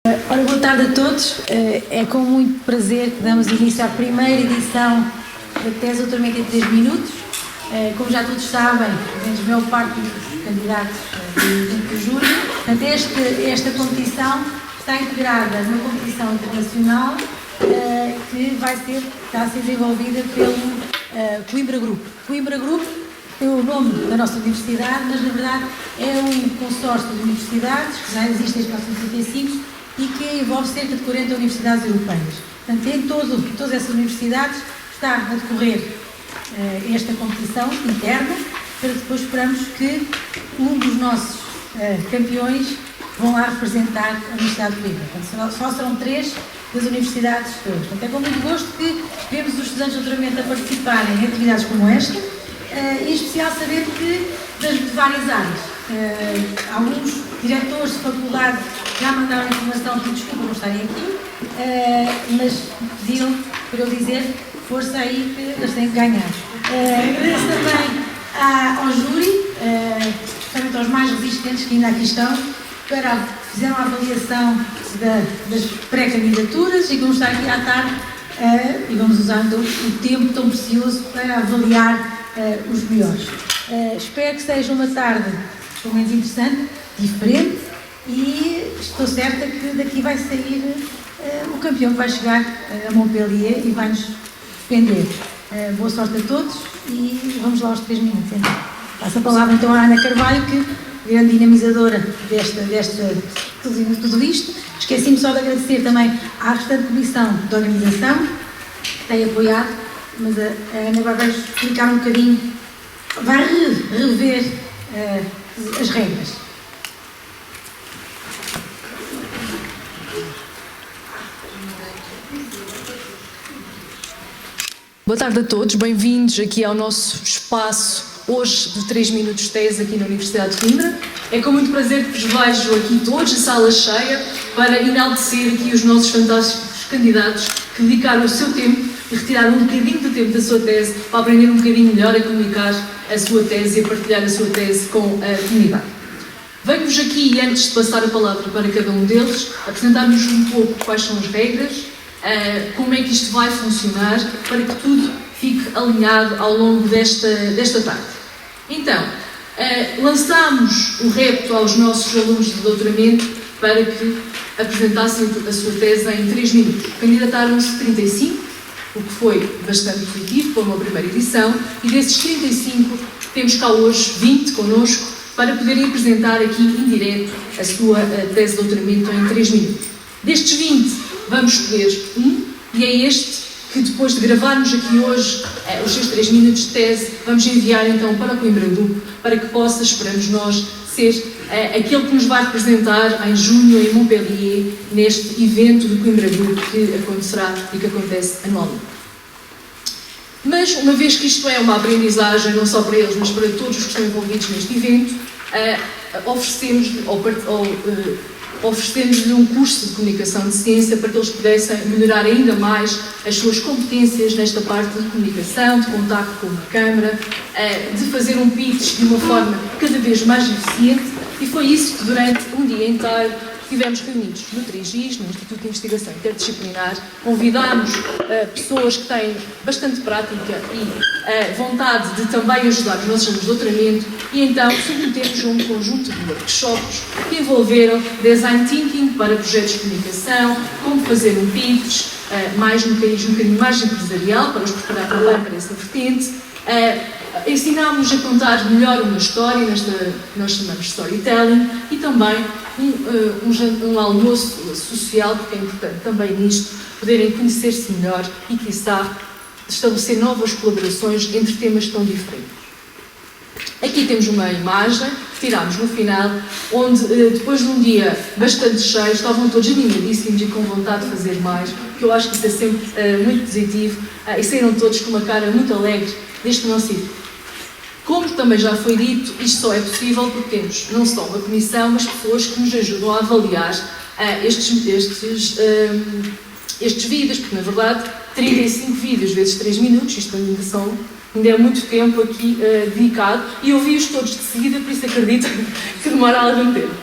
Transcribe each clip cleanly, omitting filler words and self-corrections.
Ora, boa tarde a todos. É com muito prazer que damos início à primeira edição da Tese Doutoramento em 3 minutos. Como já todos sabem, temos a maior parte dos candidatos do júri. Portanto, esta competição está integrada numa competição internacional que está a ser desenvolvida pelo Coimbra Group. Coimbra Group tem o nome da nossa universidade, mas na verdade é um consórcio de universidades que já existe desde 1955 e que envolve cerca de 40 universidades europeias. Portanto, em todas essas universidades está a decorrer esta competição interna, para depois esperamos que um dos nossos campeões vão lá representar a Universidade de Coimbra. Portanto, só serão 3 das universidades todas. Portanto, é com muito gosto que vemos os estudantes de doutoramento a participarem em atividades como esta, e em especial saber que de várias áreas. Alguns diretores de faculdade já mandaram informação que desculpa não estarem aqui, mas pediram para eu dizer força aí que eles têm que ganhar. Agradeço também ao júri, especialmente aos mais resistentes que ainda aqui estão, fizeram a avaliação das pré-candidaturas e vamos estar aqui à tarde e vamos usar então o tempo tão precioso para avaliar os melhores. Espero que seja uma tarde pelo menos interessante, diferente, e estou certa que daqui vai sair o campeão que vai chegar a Montpellier e vai nos defender. Boa sorte a todos e vamos lá aos 3 minutos. Então. Passo a palavra então à Ana Carvalho, que grande dinamizadora tudo isto. Esqueci-me só de agradecer também à restante comissão de organização, que tem apoiado, mas a Ana vai explicar um bocadinho, vai rever as regras. Boa tarde a todos, bem-vindos aqui ao nosso espaço, hoje de 3 minutos de tese aqui na Universidade de Coimbra. É com muito prazer que vos vejo aqui todos, a sala cheia, para enaltecer aqui os nossos fantásticos candidatos que dedicaram o seu tempo e retiraram um bocadinho do tempo da sua tese para aprender um bocadinho melhor a comunicar a sua tese e a partilhar a sua tese com a comunidade. Venho-vos aqui, antes de passar a palavra para cada um deles, apresentar-vos um pouco quais são as regras, como é que isto vai funcionar, para que tudo fique alinhado ao longo desta tarde. Então, lançámos o repto aos nossos alunos de doutoramento para que apresentassem a sua tese em 3 minutos. Candidataram-se 35, o que foi bastante positivo, foi uma primeira edição, e desses 35 temos cá hoje 20 connosco para poderem apresentar aqui em direto a sua tese de doutoramento em 3 minutos. Destes 20, vamos escolher um, e é este que, depois de gravarmos aqui hoje os seus 3 minutos de tese, vamos enviar então para o Coimbra Group, para que possa, esperamos nós, ser aquele que nos vai representar em junho em Montpellier, neste evento do Coimbra Group que acontecerá e que acontece anualmente. Mas, uma vez que isto é uma aprendizagem, não só para eles, mas para todos os que estão envolvidos neste evento, oferecemos-lhe um curso de comunicação de ciência para que eles pudessem melhorar ainda mais as suas competências nesta parte de comunicação, de contacto com uma câmara, de fazer um pitch de uma forma cada vez mais eficiente, e foi isso que durante um dia inteiro estivemos reunidos no 3GIS, no Instituto de Investigação Interdisciplinar. Convidámos pessoas que têm bastante prática e vontade de também ajudar os nossos alunos de doutoramento, e então submetemos um conjunto de workshops que envolveram design thinking para projetos de comunicação, como fazer um pitch, um bocadinho mais empresarial, para os preparar também para essa vertente. Ensinámos a contar melhor uma história, nós chamamos de storytelling, e também um almoço social, porque é importante também nisto, poderem conhecer-se melhor e, quiçá, estabelecer novas colaborações entre temas tão diferentes. Aqui temos uma imagem que tirámos no final, onde, depois de um dia bastante cheio, estavam todos animadíssimos e com vontade de fazer mais, que eu acho que isso é sempre muito positivo, e saíram todos com uma cara muito alegre deste nosso evento. Como também já foi dito, isto só é possível porque temos não só uma comissão, mas pessoas que nos ajudam a avaliar estes vídeos, porque na verdade 35 vídeos vezes 3 minutos, isto ainda é muito tempo aqui dedicado, e eu vi-os todos de seguida, por isso acredito que demora algum tempo.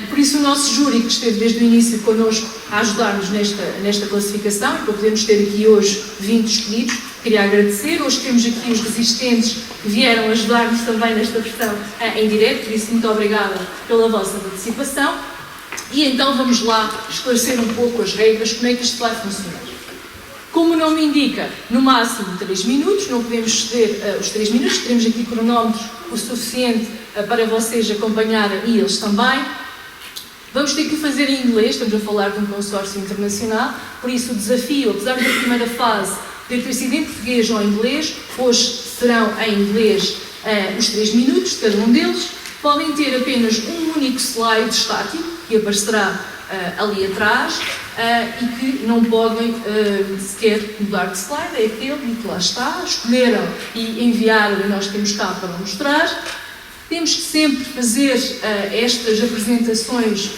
Por isso o nosso júri, que esteve desde o início connosco a ajudar-nos nesta classificação, para podermos ter aqui hoje 20 escolhidos, queria agradecer. Hoje temos aqui os resistentes que vieram ajudar-nos também nesta versão em direto, por isso muito obrigada pela vossa participação. E então vamos lá esclarecer um pouco as regras, como é que isto vai funcionar. Como o nome indica, no máximo 3 minutos, não podemos exceder os 3 minutos, teremos aqui cronómetros o suficiente para vocês acompanharem e eles também. Vamos ter que fazer em inglês, estamos a falar de um consórcio internacional, por isso o desafio, apesar da primeira fase ter sido em português ou em inglês, hoje serão em inglês os 3 minutos de cada um deles. Podem ter apenas um único slide estático, que aparecerá ali atrás, e que não podem sequer mudar de slide, é aquele que lá está, escolheram e enviaram e nós temos cá para mostrar. Temos que sempre fazer estas apresentações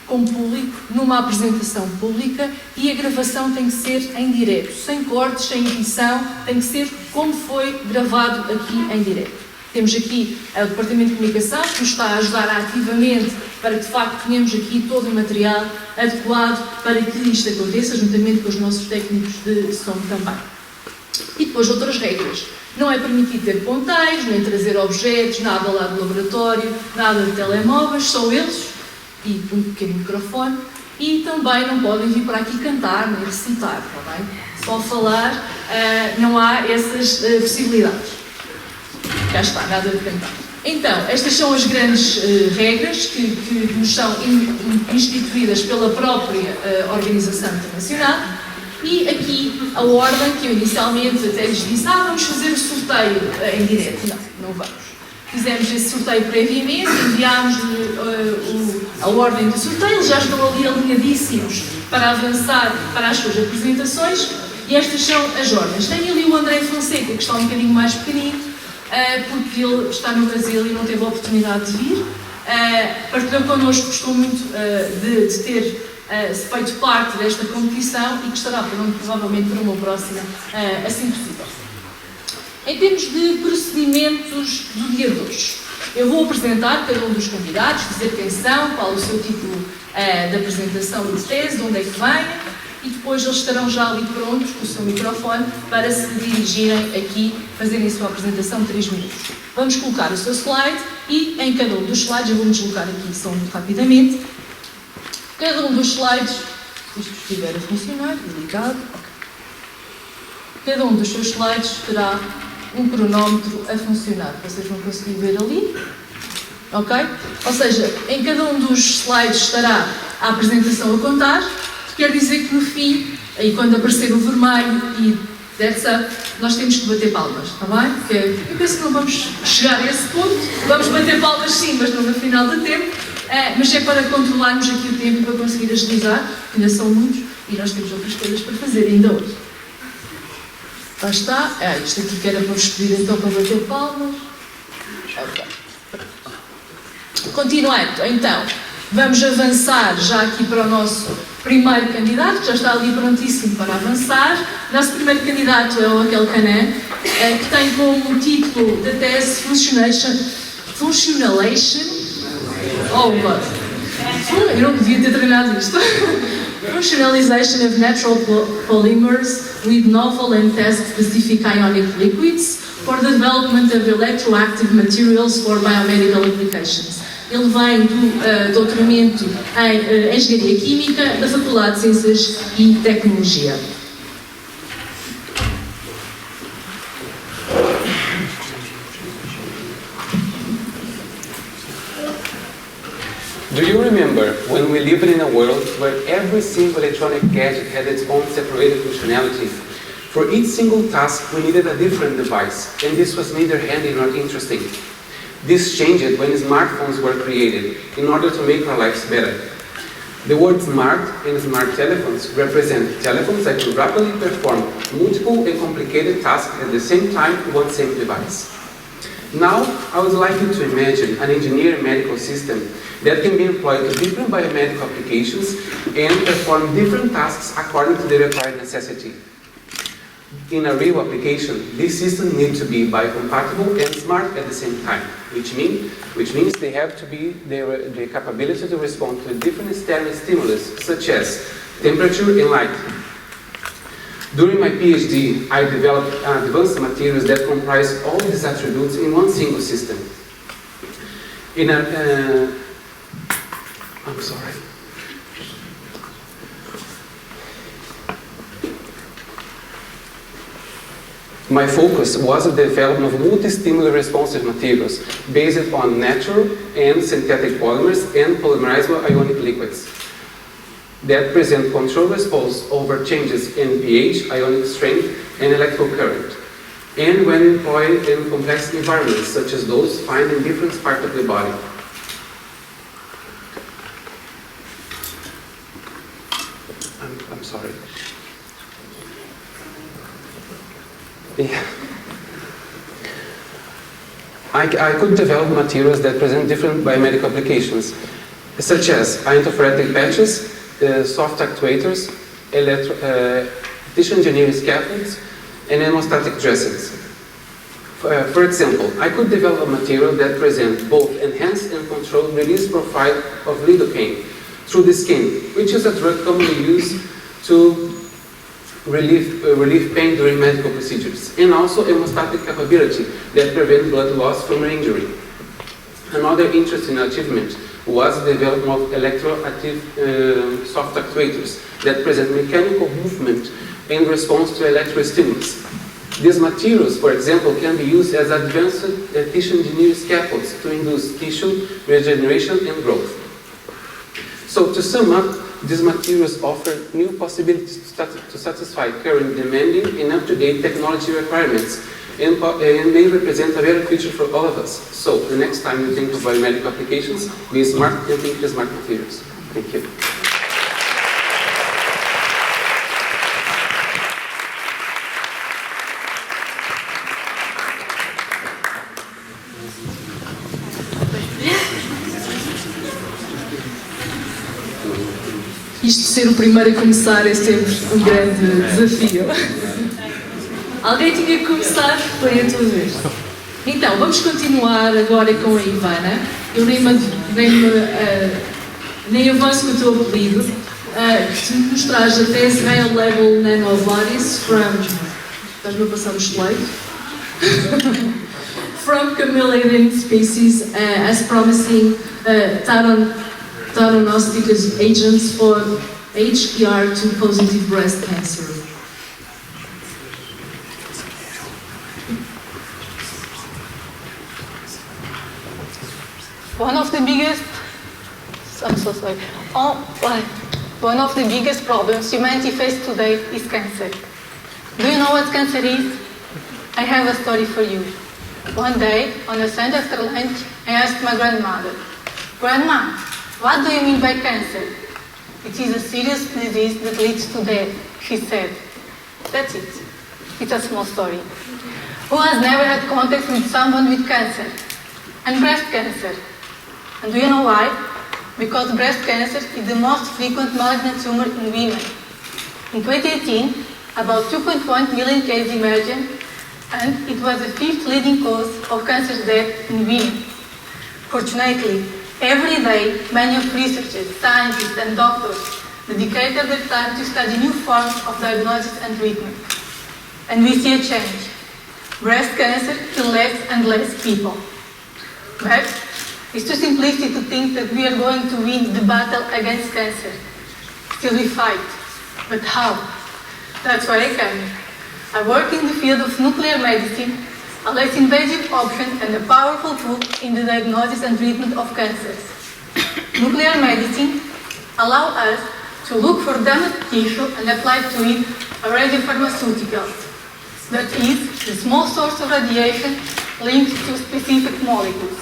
com público, numa apresentação pública, e a gravação tem que ser em direto, sem cortes, sem edição, tem que ser como foi gravado aqui em direto. Temos aqui o Departamento de Comunicação, que nos está a ajudar ativamente para que, de facto, tenhamos aqui todo o material adequado para que isto aconteça, juntamente com os nossos técnicos de som também. E depois outras regras. Não é permitido ter ponteiros, nem trazer objetos, nada lá do laboratório, nada de telemóveis, só eles, e um pequeno microfone. E também não podem vir para aqui cantar, nem recitar, está bem? Só falar, não há essas possibilidades. Já está, nada de cantar. Então, estas são as grandes regras que nos são instituídas pela própria Organização Internacional. E aqui a ordem que eu inicialmente até lhes disse, vamos fazer o sorteio em direto. Não vamos. Fizemos esse sorteio previamente, enviámos a ordem do sorteio, eles já estão ali alinhadíssimos para avançar para as suas apresentações, e estas são as ordens. Tem ali o André Fonseca, que está um bocadinho mais pequenino, porque ele está no Brasil e não teve a oportunidade de vir. Partilhou connosco, gostou muito de ter feito parte desta competição e que estará provavelmente para uma próxima, assim possível. Em termos de procedimentos do dia de hoje, eu vou apresentar cada um dos candidatos, dizer quem são, qual o seu título de apresentação de tese, de onde é que vem, e depois eles estarão já ali prontos com o seu microfone para se dirigirem aqui, fazerem a sua apresentação de 3 minutos. Vamos colocar o seu slide e em cada um dos slides, eu vou-me deslocar aqui só muito rapidamente, cada um dos slides, se isto estiver a funcionar, ligado, cada um dos seus slides terá um cronómetro a funcionar, vocês vão conseguir ver ali, ok? Ou seja, em cada um dos slides estará a apresentação a contar, quer dizer que no fim, aí quando aparecer o vermelho e that's up, nós temos que bater palmas, está bem? Porque eu penso que não vamos chegar a esse ponto, vamos bater palmas sim, mas não no final do tempo, mas é para controlarmos aqui o tempo e para conseguir agilizar, ainda são muitos e nós temos outras coisas para fazer ainda hoje. Lá está, isto aqui que era para vos pedir então para bater palmas. Ok. Continuando, então, vamos avançar já aqui para o nosso primeiro candidato, que já está ali prontíssimo para avançar. Nosso primeiro candidato é o Aquel Canan, que tem como título da tese eu não devia ter treinado isto. Functionalization of natural polymers with novel and task-specific ionic liquids for the development of electroactive materials for biomedical applications. Ele vem do doutoramento em Engenharia Química da Faculdade de Ciências e Tecnologia. Do you remember when we lived in a world where every single electronic gadget had its own separated functionality? For each single task, we needed a different device, and this was neither handy nor interesting. This changed when smartphones were created in order to make our lives better. The word smart and smart telephones represent telephones that can rapidly perform multiple and complicated tasks at the same time on one same device. Now, I would like you to imagine an engineering medical system that can be employed to different biomedical applications and perform different tasks according to the required necessity. in a real application, these systems need to be biocompatible and smart at the same time, which means they have to be the capability to respond to different external stimulus, such as temperature and light. During my PhD, I developed advanced materials that comprise all these attributes in one single system. I'm sorry. My focus was the development of multi-stimuli responsive materials based on natural and synthetic polymers and polymerizable ionic liquids that present control response over changes in pH, ionic strength, and electrical current, and when employed in complex environments such as those found in different parts of the body. I'm sorry. Yeah. I could develop materials that present different biomedical applications, such as iontophoretic patches, soft actuators, tissue engineering scaffolds, and hemostatic dressings. For example, I could develop a material that presents both enhanced and controlled release profile of lidocaine through the skin, which is a drug commonly used to relieve pain during medical procedures, and also hemostatic capability that prevents blood loss from an injury. Another interesting achievement was the development of electroactive soft actuators that present mechanical movement in response to electrical stimulus. These materials, for example, can be used as advanced tissue engineering scaffolds to induce tissue regeneration and growth. So to sum up, these materials offer new possibilities to satisfy current demanding and up-to-date technology requirements, and may represent a better future for all of us. So the next time you think of biomedical applications, be smart and think of smart materials. Thank you. Isto de ser o primeiro a começar é sempre um grande desafio. Alguém tinha que começar, foi a tua vez. Então, vamos continuar agora com a Ivana. Eu nem avanço com o teu apelido. Tu nos traz a tese High Level Nanobodies from... Estás-me a passar o slide? From chameleon species as promising diagnostic agents for HER2 positive breast cancer. One of the biggest problems humanity faces today is cancer. Do you know what cancer is? I have a story for you. One day, on a Sunday after lunch, I asked my grandmother, "Grandma, what do you mean by cancer?" "It is a serious disease that leads to death," she said. That's it. It's a small story. Who has never had contact with someone with cancer? And breast cancer. And do you know why? Because breast cancer is the most frequent malignant tumor in women. In 2018, about 2.1 million cases emerged, and it was the 5th leading cause of cancer death in women. Fortunately, every day, many of researchers, scientists, and doctors dedicated their time to study new forms of diagnosis and treatment. And we see a change. Breast cancer kills less and less people. But it's too simplistic to think that we are going to win the battle against cancer. Still we fight. But how? That's where I come in. I work in the field of nuclear medicine, a less invasive option and a powerful tool in the diagnosis and treatment of cancers. Nuclear medicine allows us to look for damaged tissue and apply to it a radiopharmaceutical, that is, the small source of radiation linked to specific molecules.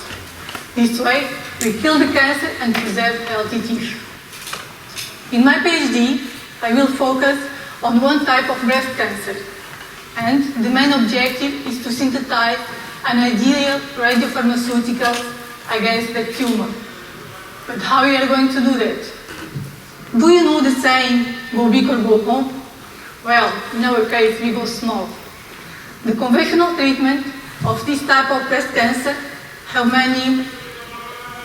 This way, we kill the cancer and preserve healthy tissue. In my PhD, I will focus on one type of breast cancer, and the main objective is to synthesize an ideal radiopharmaceutical against the tumor. But how are we going to do that? Do you know the saying, go big or go home? Well, in our case, we go small. The conventional treatment of this type of breast cancer have many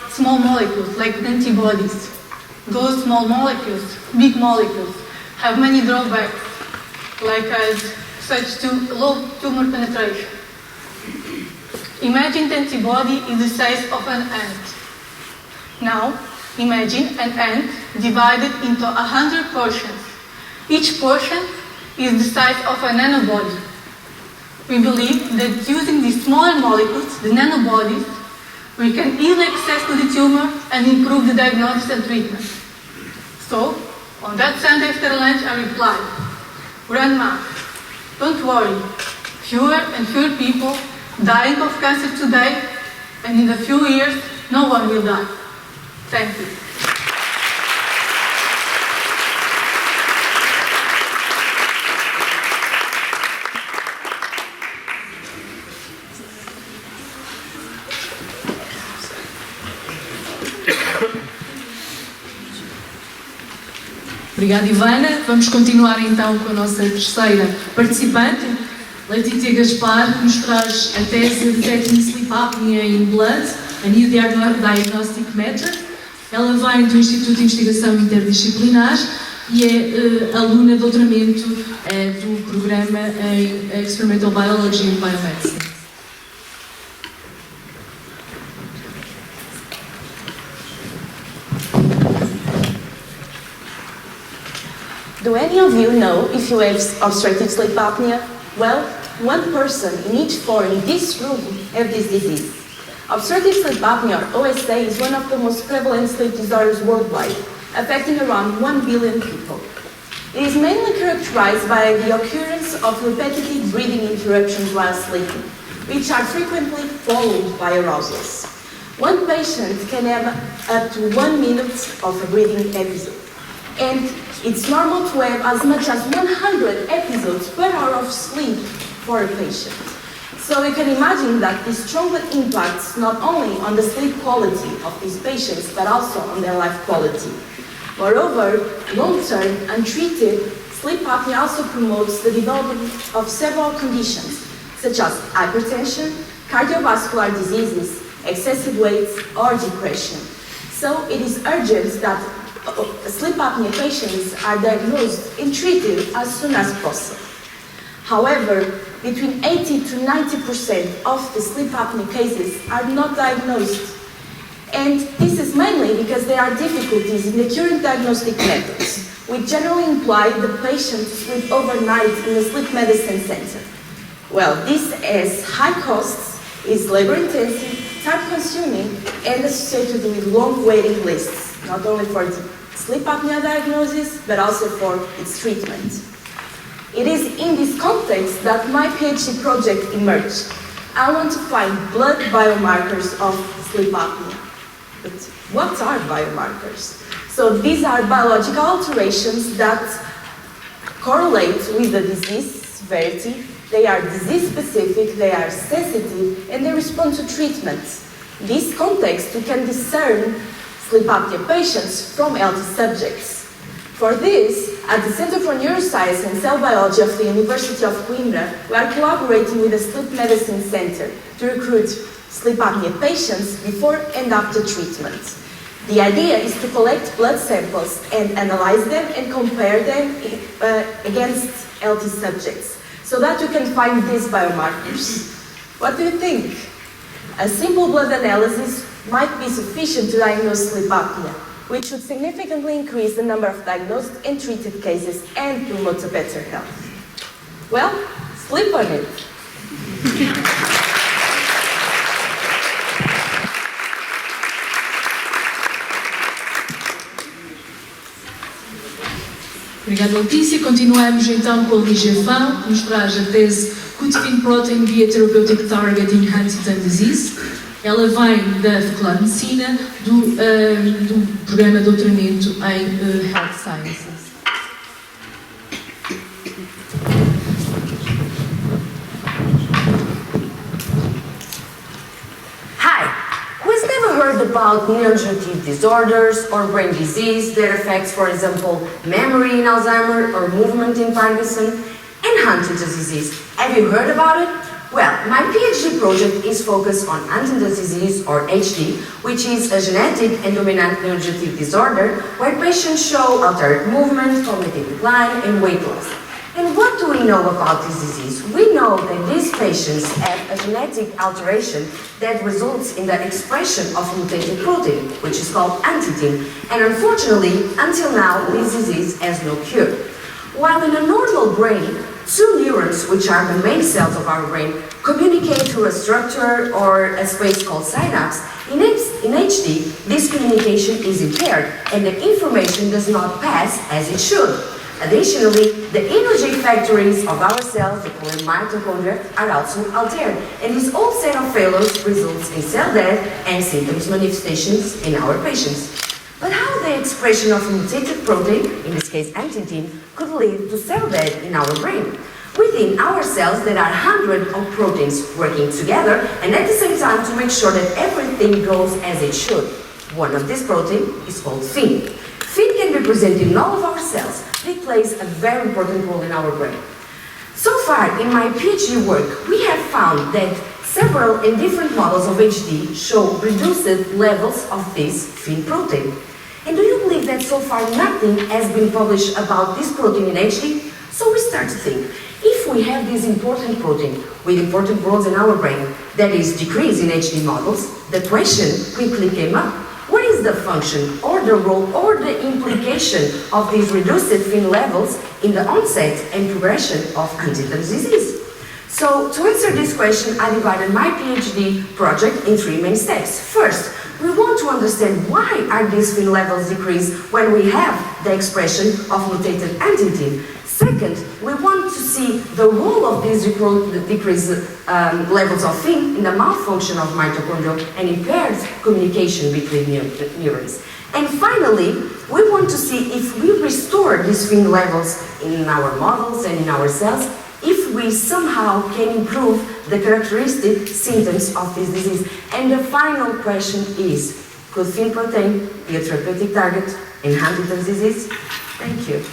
small molecules, like antibodies. Those small molecules, big molecules, have many drawbacks, like such to low tumor penetration. Imagine the antibody is the size of an ant. Now, imagine an ant divided into 100 portions. Each portion is the size of a nanobody. We believe that using these smaller molecules, the nanobodies, we can easily access to the tumor and improve the diagnosis and treatment. So, on that Sunday after lunch, I replied, Grandma, don't worry, fewer and fewer people dying of cancer today, and in a few years, no one will die. Thank you. Obrigada, Ivana. Vamos continuar então com a nossa terceira participante, Letícia Gaspar, que nos traz a tese Detecting Sleep Apnea in Blood, a New Diagnostic Method. Ela vem do Instituto de Investigação Interdisciplinar e é aluna de doutoramento do programa em Experimental Biology and Biomedicine. Do any of you know if you have obstructive sleep apnea? Well, one person in each four in this room have this disease. Obstructive sleep apnea, or OSA, is one of the most prevalent sleep disorders worldwide, affecting around 1 billion people. It is mainly characterized by the occurrence of repetitive breathing interruptions while sleeping, which are frequently followed by arousals. One patient can have up to 1 minute of a breathing episode, and it's normal to have as much as 100 episodes per hour of sleep for a patient. So you can imagine that this strongly impacts not only on the sleep quality of these patients, but also on their life quality. Moreover, long-term, untreated sleep apnea also promotes the development of several conditions, such as hypertension, cardiovascular diseases, excessive weight, or depression. So it is urgent that sleep apnea patients are diagnosed and treated as soon as possible. However, between 80 to 90% of the sleep apnea cases are not diagnosed. And this is mainly because there are difficulties in the current diagnostic methods, which generally imply the patient to sleep overnight in a sleep medicine center. Well, this has high costs, is labor-intensive, time-consuming, and associated with long waiting lists, not only for the sleep apnea diagnosis, but also for its treatment. It is in this context that my PhD project emerged. I want to find blood biomarkers of sleep apnea. But what are biomarkers? So these are biological alterations that correlate with the disease severity. They are disease-specific, they are sensitive, and they respond to treatments. In this context, we can discern sleep apnea patients from healthy subjects. For this, at the Center for Neuroscience and Cell Biology of the University of Coimbra, we are collaborating with the Sleep Medicine Center to recruit sleep apnea patients before and after treatment. The idea is to collect blood samples and analyze them and compare them against healthy subjects, so that we can find these biomarkers. What do you think? A simple blood analysis might be sufficient to diagnose sleep apnea, which would significantly increase the number of diagnosed and treated cases and promote a better health. Well, sleep on it. Obrigada, Letícia. Continuamos então com a Lígia Fão, que nos traz a tese Cutifin Protein via Therapeutic Target in Huntington Disease. Ela vem da Faculdade de Medicina, do programa de doutoramento em Health Sciences. About neurodegenerative disorders or brain disease that affects, for example, memory in Alzheimer's or movement in Parkinson, and Huntington's disease. Have you heard about it? Well, my PhD project is focused on Huntington's disease, or HD, which is a genetic and dominant neurodegenerative disorder where patients show altered movement, cognitive decline, and weight loss. And what do we know about this disease? We know that these patients have a genetic alteration that results in the expression of a mutated protein, which is called huntingtin. And unfortunately, until now, this disease has no cure. While in a normal brain, two neurons, which are the main cells of our brain, communicate through a structure or a space called synapse. In HD, this communication is impaired and the information does not pass as it should. Additionally, the energy factories of our cells, the mitochondria, are also altered, and this whole set of failures results in cell death and symptoms manifestations in our patients. But how the expression of a mutated protein, in this case huntingtin, could lead to cell death in our brain? Within our cells, there are hundreds of proteins working together, and at the same time to make sure that everything goes as it should. One of these proteins is called fin. Fin can be present in all of our cells. It plays a very important role in our brain. So far, in my PhD work, we have found that several and different models of HD show reduced levels of this fin protein. And do you believe that so far nothing has been published about this protein in HD? So we start to think, if we have this important protein with important roles in our brain that is decreased in HD models, the question quickly came up. What is the function or the role or the implication of these reduced fin levels in the onset and progression of Huntington's disease? So to answer this question, I divided my PhD project in three main steps. First, we want to understand why are these fin levels decreased when we have the expression of mutated huntingtin. Second, we want to see the role of these decreased levels of fin in the malfunction of mitochondria and impaired communication between neurons. And finally, we want to see if we restore these fin levels in our models and in our cells, if we somehow can improve the characteristic symptoms of this disease. And the final question is, could fin protein be a therapeutic target in Huntington's disease? Thank you.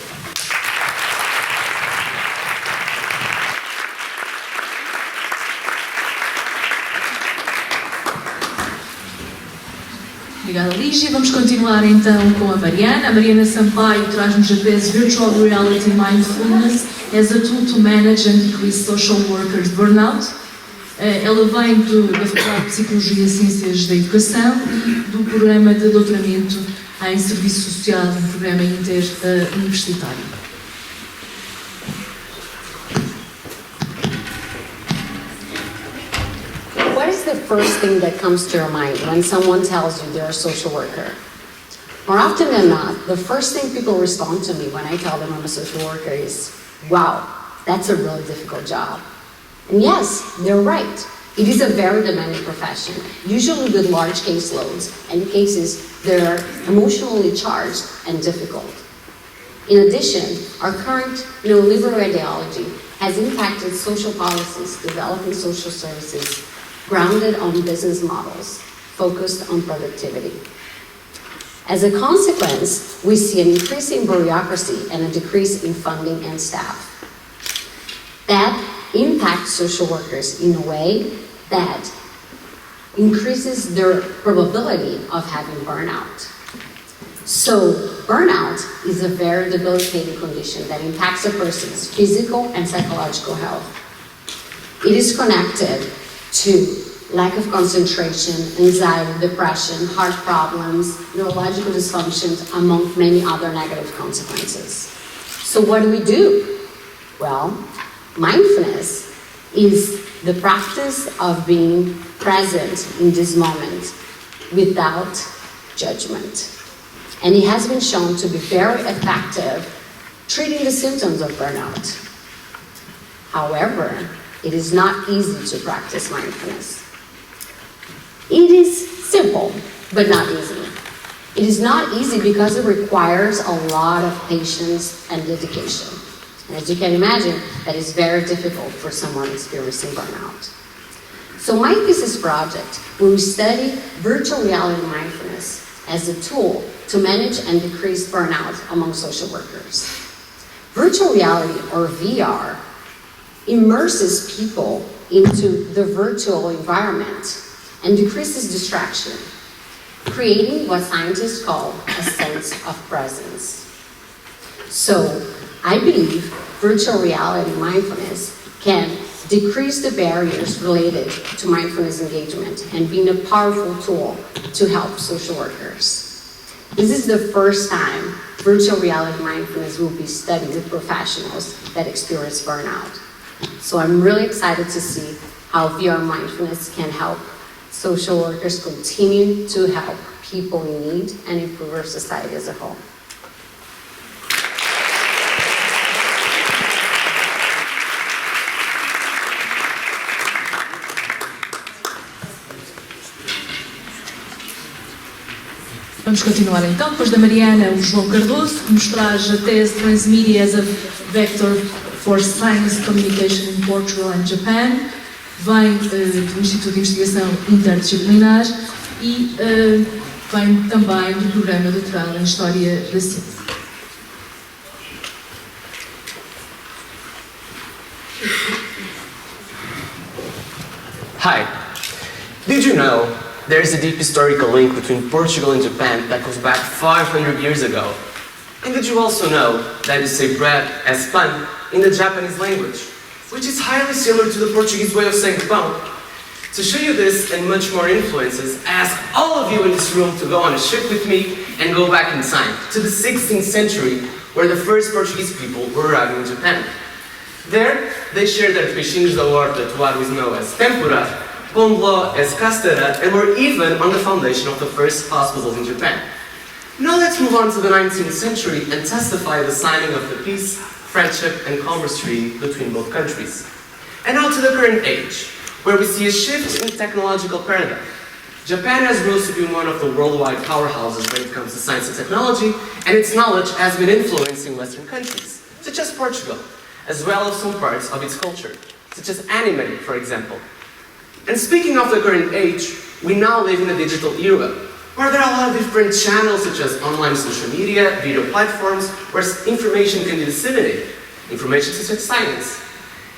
Obrigada, Lígia. Vamos continuar então com a Mariana. A Mariana Sampaio traz-nos a tese Virtual Reality Mindfulness as a Tool to Manage and Decrease Social Workers Burnout. Ela vem da Faculdade de Psicologia e Ciências da Educação e do programa de doutoramento em Serviço Social, um programa interuniversitário. What is the first thing that comes to your mind when someone tells you they're a social worker? More often than not, the first thing people respond to me when I tell them I'm a social worker is, wow, that's a really difficult job. And yes, they're right. It is a very demanding profession, usually with large caseloads, and cases that are emotionally charged and difficult. In addition, our current neoliberal ideology has impacted social policies, developing social services, grounded on business models, focused on productivity. As a consequence, we see an increase in bureaucracy and a decrease in funding and staff. That impacts social workers in a way that increases their probability of having burnout. So, burnout is a very debilitating condition that impacts a person's physical and psychological health. It is connected to lack of concentration, anxiety, depression, heart problems, neurological dysfunctions, among many other negative consequences. So what do? Well, mindfulness is the practice of being present in this moment without judgment. And it has been shown to be very effective treating the symptoms of burnout. However, it is not easy to practice mindfulness. It is simple, but not easy. It is not easy because it requires a lot of patience and dedication. And as you can imagine, that is very difficult for someone experiencing burnout. So my thesis project will study virtual reality mindfulness as a tool to manage and decrease burnout among social workers. Virtual reality, or VR, immerses people into the virtual environment and decreases distraction, creating what scientists call a sense of presence. So, I believe virtual reality mindfulness can decrease the barriers related to mindfulness engagement and being a powerful tool to help social workers. This is the first time virtual reality mindfulness will be studied with professionals that experience burnout. So I'm really excited to see how VR mindfulness can help social workers continue to help people in need and improve our society as a whole. Vamos continuar então, depois da Mariana, o João Cardoso, que nos traz a tese Transmedia as a Vector for Science Communication in Portugal and Japan, vem do Instituto de Investigação Interdisciplinar e vem também do programa doutoral em História da Ciência. Hi. Did you know there's a deep historical link between Portugal and Japan that goes back 500 years ago? And did you also know that you say bread as pan in the Japanese language, which is highly similar to the Portuguese way of saying pão? To show you this and much more influences, I ask all of you in this room to go on a ship with me and go back in time to the 16th century, where the first Portuguese people were arriving in Japan. There, they shared their peixinhos da horta to what we know as tempura, pão de ló as castera, and were even on the foundation of the first hospitals in Japan. Now let's move on to the 19th century and testify the signing of the peace, friendship, and commerce treaty between both countries. And now to the current age, where we see a shift in the technological paradigm. Japan has rose to be one of the worldwide powerhouses when it comes to science and technology, and its knowledge has been influencing Western countries, such as Portugal, as well as some parts of its culture, such as anime, for example. And speaking of the current age, we now live in a digital era, where there are a lot of different channels such as online social media, video platforms, where information can be disseminated, information such as science.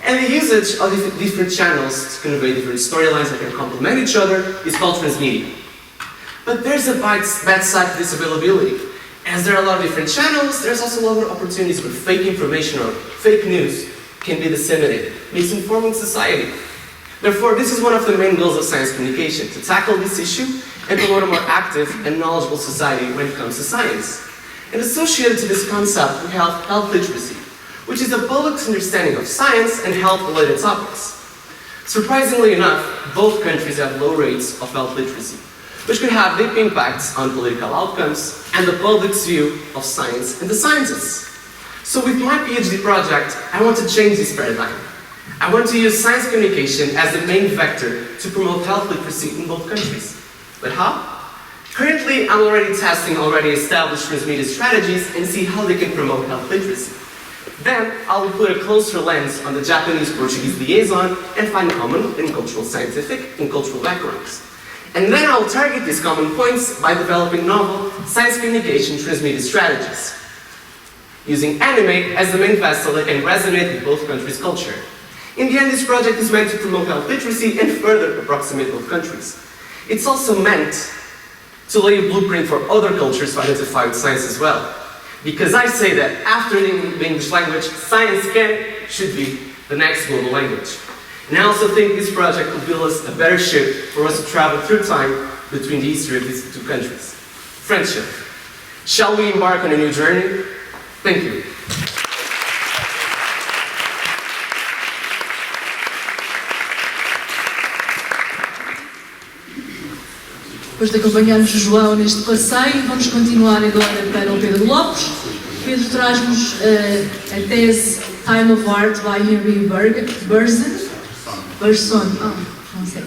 And the usage of different channels to convey different storylines that can complement each other is called transmedia. But there's a bad side to this availability. As there are a lot of different channels, there's also a lot of opportunities where fake information or fake news can be disseminated, misinforming society. Therefore, this is one of the main goals of science communication, to tackle this issue and promote a more active and knowledgeable society when it comes to science. And associated to this concept, we have health literacy, which is a public understanding of science and health-related topics. Surprisingly enough, both countries have low rates of health literacy, which could have deep impacts on political outcomes and the public's view of science and the scientists. So with my PhD project, I want to change this paradigm. I want to use science communication as the main vector to promote health literacy in both countries. But how? Currently, I'm already testing already established transmedia strategies and see how they can promote health literacy. Then, I will put a closer lens on the Japanese-Portuguese liaison and find common and cultural, scientific, and cultural backgrounds. And then I will target these common points by developing novel science communication transmedia strategies, using anime as the main vessel that can resonate with both countries' culture. In the end, this project is meant to promote health literacy and further approximate both countries. It's also meant to lay a blueprint for other cultures to identify with science as well. Because I say that after the English language, science should be the next global language. And I also think this project will build us a better ship for us to travel through time between the history of these two countries. Friendship. Shall we embark on a new journey? Thank you. Depois de acompanharmos o João neste passeio, vamos continuar agora para o Pedro Lopes. Pedro traz-nos a tese Time of Art by Henry Bergson. Não sei.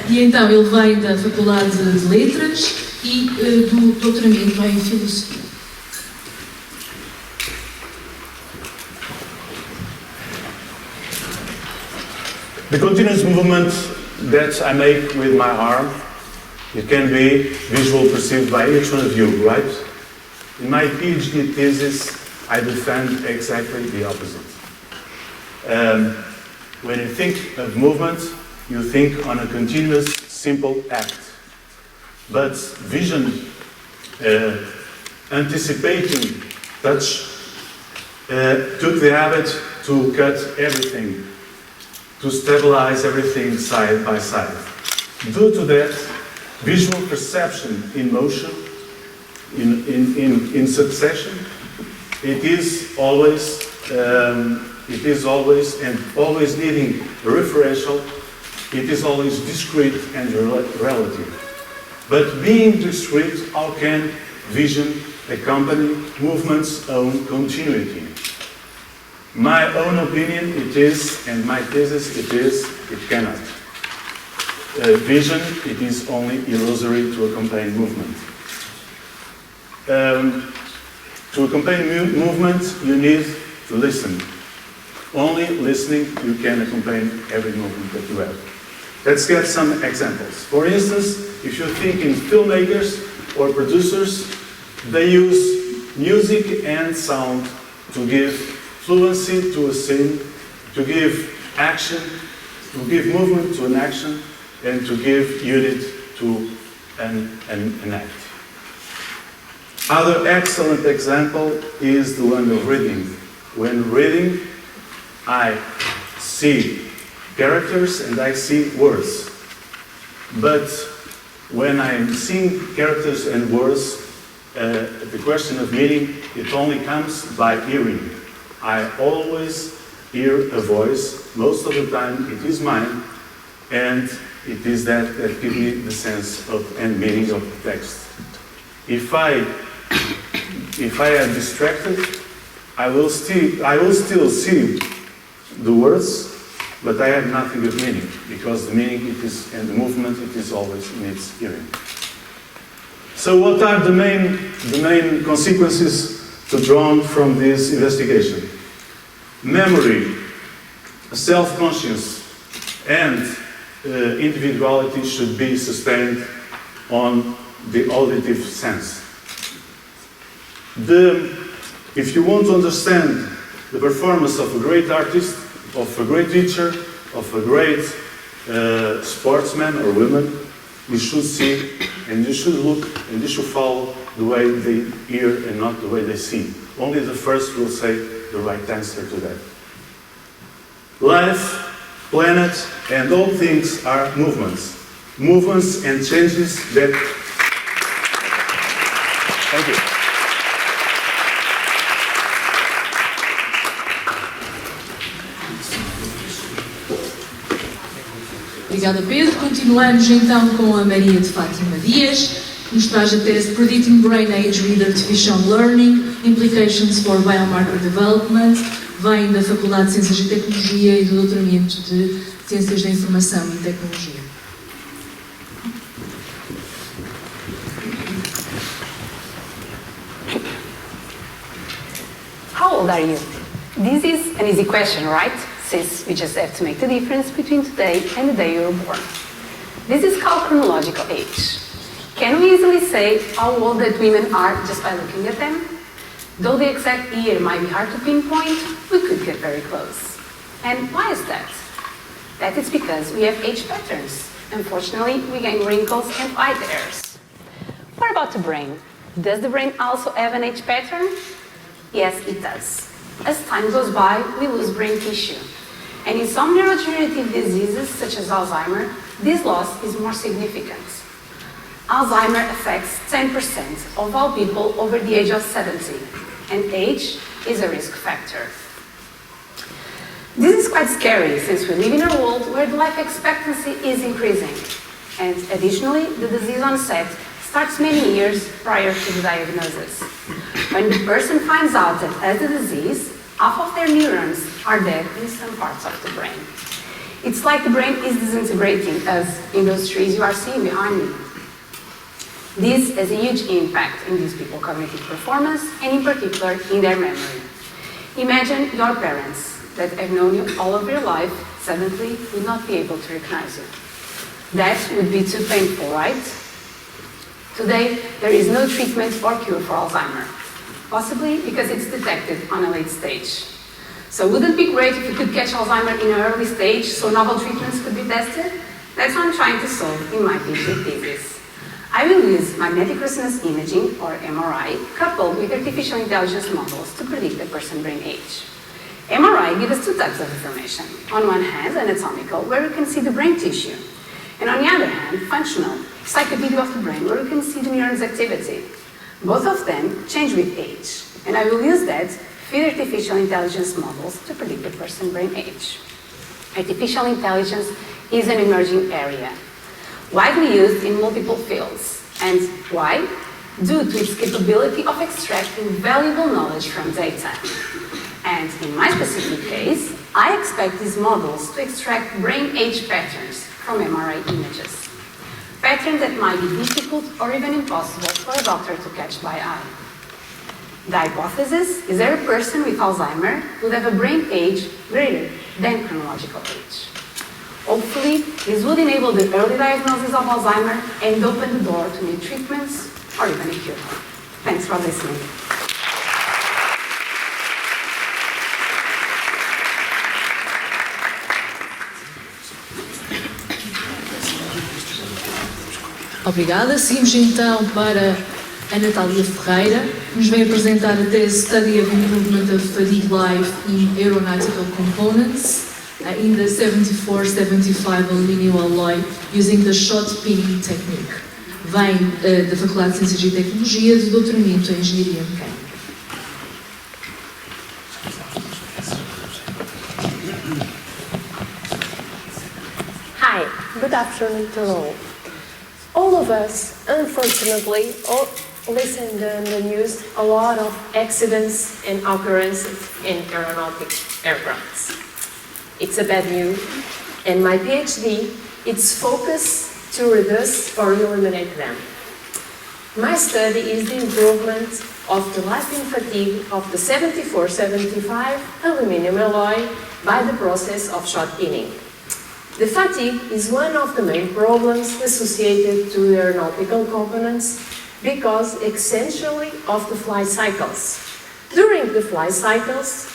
E então ele vem da Faculdade de Letras e do doutoramento em Filosofia. The continuous movement that I make with my arm, it can be visually perceived by each one of you, right? In my PhD thesis, I defend exactly the opposite. When you think of movement, you think on a continuous, simple act. But vision, anticipating touch, took the habit to cut everything, to stabilize everything side by side. Due to that, visual perception in motion, in succession, it is always and always needing a referential, it is always discrete and relative. But being discrete, how can vision accompany movement's own continuity? My own opinion it is, and my thesis it is, it cannot. Vision, it is only illusory to accompany movement. To accompany movement, you need to listen. Only listening, you can accompany every movement that you have. Let's get some examples. For instance, if you think in filmmakers or producers, they use music and sound to give fluency to a scene, to give action, to give movement to an action, and to give unit to an act. Other excellent example is the one of reading. When reading, I see characters and I see words. But when I'm seeing characters and words, the question of meaning, it only comes by hearing. I always hear a voice, most of the time it is mine, and it is that gives me the sense of and meaning of the text. If I am distracted, I will still see the words, but I have nothing of meaning, because the meaning it is, and the movement it is always in its hearing. So what are the main consequences to drawn from this investigation? Memory, self-conscious, and individuality should be sustained on the auditive sense. If you want to understand the performance of a great artist, of a great teacher, of a great sportsman or woman, you should see and you should look and you should follow the way they hear and not the way they see. Only the first will say the right answer to that. Life, planet, and all things are movements. Movements and changes that... Thank you. Obrigada, Pedro. Continuamos então com a Maria de Fátima Dias, que nos traz a tese Predicting Brain Age with Artificial Learning, Implications for Biomarker Development, vem da Faculdade de Ciências e Tecnologia e do doutoramento de Ciências da Informação e Tecnologia. How old are you? This is an easy question, right? Since we just have to make the difference between today and the day you were born. This is called chronological age. Can we easily say how old that women are just by looking at them? Though the exact year might be hard to pinpoint, we could get very close. And why is that? That is because we have age patterns. Unfortunately, we gain wrinkles and white hairs. What about the brain? Does the brain also have an age pattern? Yes, it does. As time goes by, we lose brain tissue. And in some neurodegenerative diseases, such as Alzheimer, this loss is more significant. Alzheimer affects 10% of all people over the age of 70, and age is a risk factor. This is quite scary, since we live in a world where the life expectancy is increasing. And additionally, the disease onset starts many years prior to the diagnosis. When the person finds out that has the disease, half of their neurons are dead in some parts of the brain. It's like the brain is disintegrating, as in those trees you are seeing behind me. This has a huge impact in these people's cognitive performance, and in particular, in their memory. Imagine your parents that have known you all of your life suddenly would not be able to recognize you. That would be too painful, right? Today, there is no treatment or cure for Alzheimer. possibly because it's detected on a late stage. So wouldn't it be great if we could catch Alzheimer's in an early stage so novel treatments could be tested? That's what I'm trying to solve in my PhD thesis. I will use magnetic resonance imaging, or MRI, coupled with artificial intelligence models to predict the person's brain age. MRI gives us two types of information. On one hand, anatomical, where we can see the brain tissue. And on the other hand, functional. It's like a video of the brain where we can see the neurons' activity. Both of them change with age. And I will use that feed artificial intelligence models to predict the person's brain age. Artificial intelligence is an emerging area, widely used in multiple fields. And why? Due to its capability of extracting valuable knowledge from data. And in my specific case, I expect these models to extract brain age patterns from MRI images. Patterns that might be difficult or even impossible for a doctor to catch by eye. The hypothesis is that a person with Alzheimer's would have a brain age greater than chronological age. Hopefully, this would enable the early diagnosis of Alzheimer's and open the door to new treatments or even a cure. Thanks for listening. Obrigada. Seguimos então para a Natália Ferreira, que nos vem apresentar a tese Study of Improvement of Fatigue Life in Aeronautical Components in the 74-75 aluminium alloy using the shot pinning technique. Vem da Faculdade de Ciências e Tecnologia do doutoramento em Engenharia Mecânica. Hi, good afternoon to all. All of us, unfortunately, listened in the news a lot of accidents and occurrences in aeronautic aircrafts. It's a bad news, and my PhD, its focus to reduce or eliminate them. My study is the improvement of the life in fatigue of the 74-75 aluminum alloy by the process of shot pinning. The fatigue is one of the main problems associated to the aeronautical components because essentially of the flight cycles. During the flight cycles,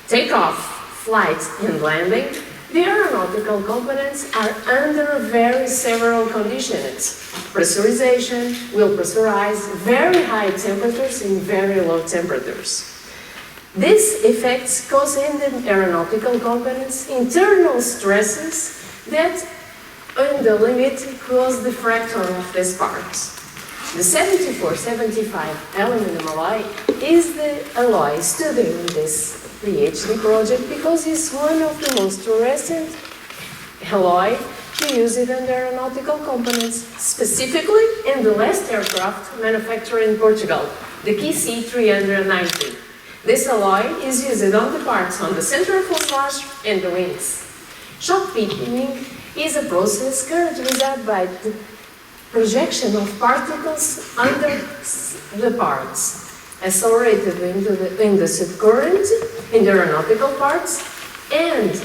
takeoff, flight and landing, the aeronautical components are under very several conditions. Pressurization will pressurize very high temperatures and very low temperatures. These effects cause in the aeronautical components internal stresses that, in the limit, cause the fracture of these parts. The 74-75 aluminum alloy is the alloy studied in this PhD project because it's one of the most recent alloy to use it in the aeronautical components, specifically in the last aircraft manufactured in Portugal, the KC-390. This alloy is used on the parts on the central fuselage and the wings. Shot pinning is a process characterized by the projection of particles under the parts, accelerated in the subcurrent in the aeronautical parts, and